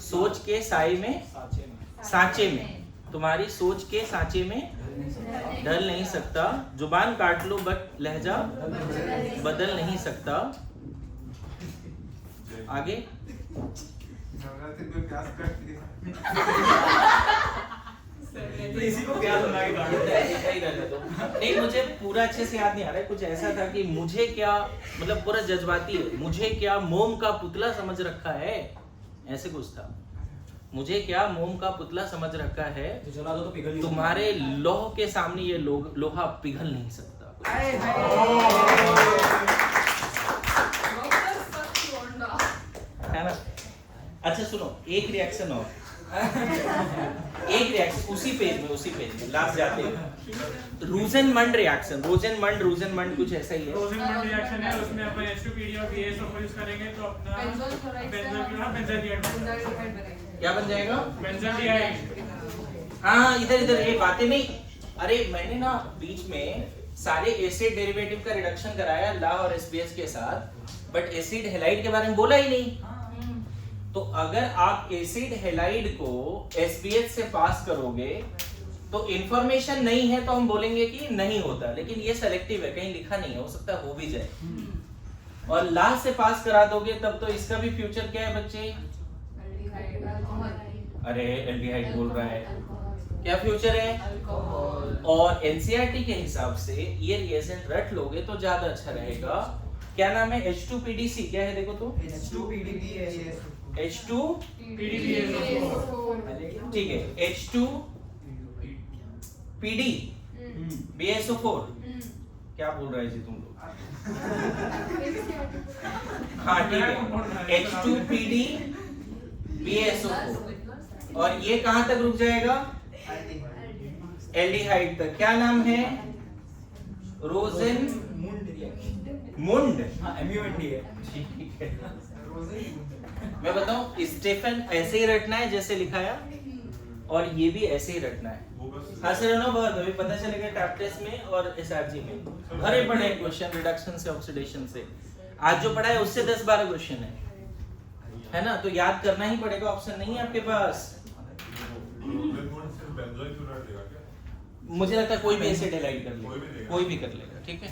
सोच के साए में, सांचे में, तुम्हारी सोच के सांचे में ढल नहीं सकता, जुबान काट लो बट लहजा बदल नहीं सकता। आगे नवरात्रि में प्यास कटती है। तो इसी को प्यार बना के काटो। ऐसा ही रहने दो। नहीं मुझे पूरा अच्छे से याद नहीं आ रहा है, कुछ ऐसा था कि मुझे क्या, मतलब पूरा जज्बाती है, मुझे क्या मोम का पुतला समझ रखा है, ऐसे कुछ था। मुझे क्या मोम का पुतला समझ रखा है, तो जला दो तो पिघल नहीं तुम्हारे लौह के सामने ये लोहा पिघल नहीं सकता। डॉक्टर सच होंडा। है ना? अच्छा सुनो, एक रिएक्शन और, एक रिएक्शन उसी पेज में लास्ट जाते हैं। रोजेनमंड रिएक्शन, रोजेनमंड कुछ ऐसा ही है। रोजेनमंड रिएक्शन है, उसमें अपन H2PD और BaSO4 यूज करेंगे तो अपना बेंजोल क्लोराइड से बेंजोल्डिहाइड बेंजोल्डिहाइड बनेगा। क्या बन जाएगा? बेंजोल्डिहाइड। हाँ इधर ये बातें नहीं। अरे मैंने ना बीच में सारे एसिड डेरिवेटिव का रिडक्शन कराया ला और एसबीएस के साथ, बट एसिड हैलाइड के बारे में बोला ही नहीं। तो अगर आप एसिड हैलाइड को एसबीएच से पास करोगे तो इंफॉर्मेशन नहीं है तो हम बोलेंगे कि नहीं होता, लेकिन ये सेलेक्टिव है, कहीं लिखा नहीं है, हो सकता है हो भी जाए। और ला से पास करा दोगे तब तो इसका भी फ्यूचर क्या है बच्चे? Aldehyde, alcohol. अरे एल्डिहाइड बोल रहा है, क्या फ्यूचर है? अल्कोहल। और एनसीईआरटी के हिसाब से ये रिएजेंट रट लोगे तो ज्यादा अच्छा रहेगा। क्या नाम है? H2PDC क्या है देखो तो? H2PDB है ये। PDB ठीक है, H2PD BaSO4। क्या बोल रहे जी तुम लोग? हाँ ठीक है, H2PD BaSO4। और ये कहां तक रुक जाएगा? एल्डिहाइड तक। क्या नाम है? रोजेनमुंड। हाँ MUND है। ठीक है, मैं बताऊं, स्टेफन ऐसे ही रटना है जैसे लिखाया, और ये भी ऐसे ही रटना है। वो बस हाँ सर, बहुत अभी पता चलेगा टैप टेस्ट में और एसआरजी में भरे पड़े क्वेश्चन रिडक्शन से ऑक्सीडेशन से। आज जो पढ़ा है उससे 10-12 क्वेश्चन है ना? तो याद करना ही पड़ेगा, ऑप्शन नहीं है आपके पास। रोजेनमंड सिर्फ बेंजोइल क्लोराइड देगा क्या? मुझे लगता है कोई भी एसिड हैलाइड कर कोई भी लेगा, देगा। कोई भी कर लेगा। ठीक है।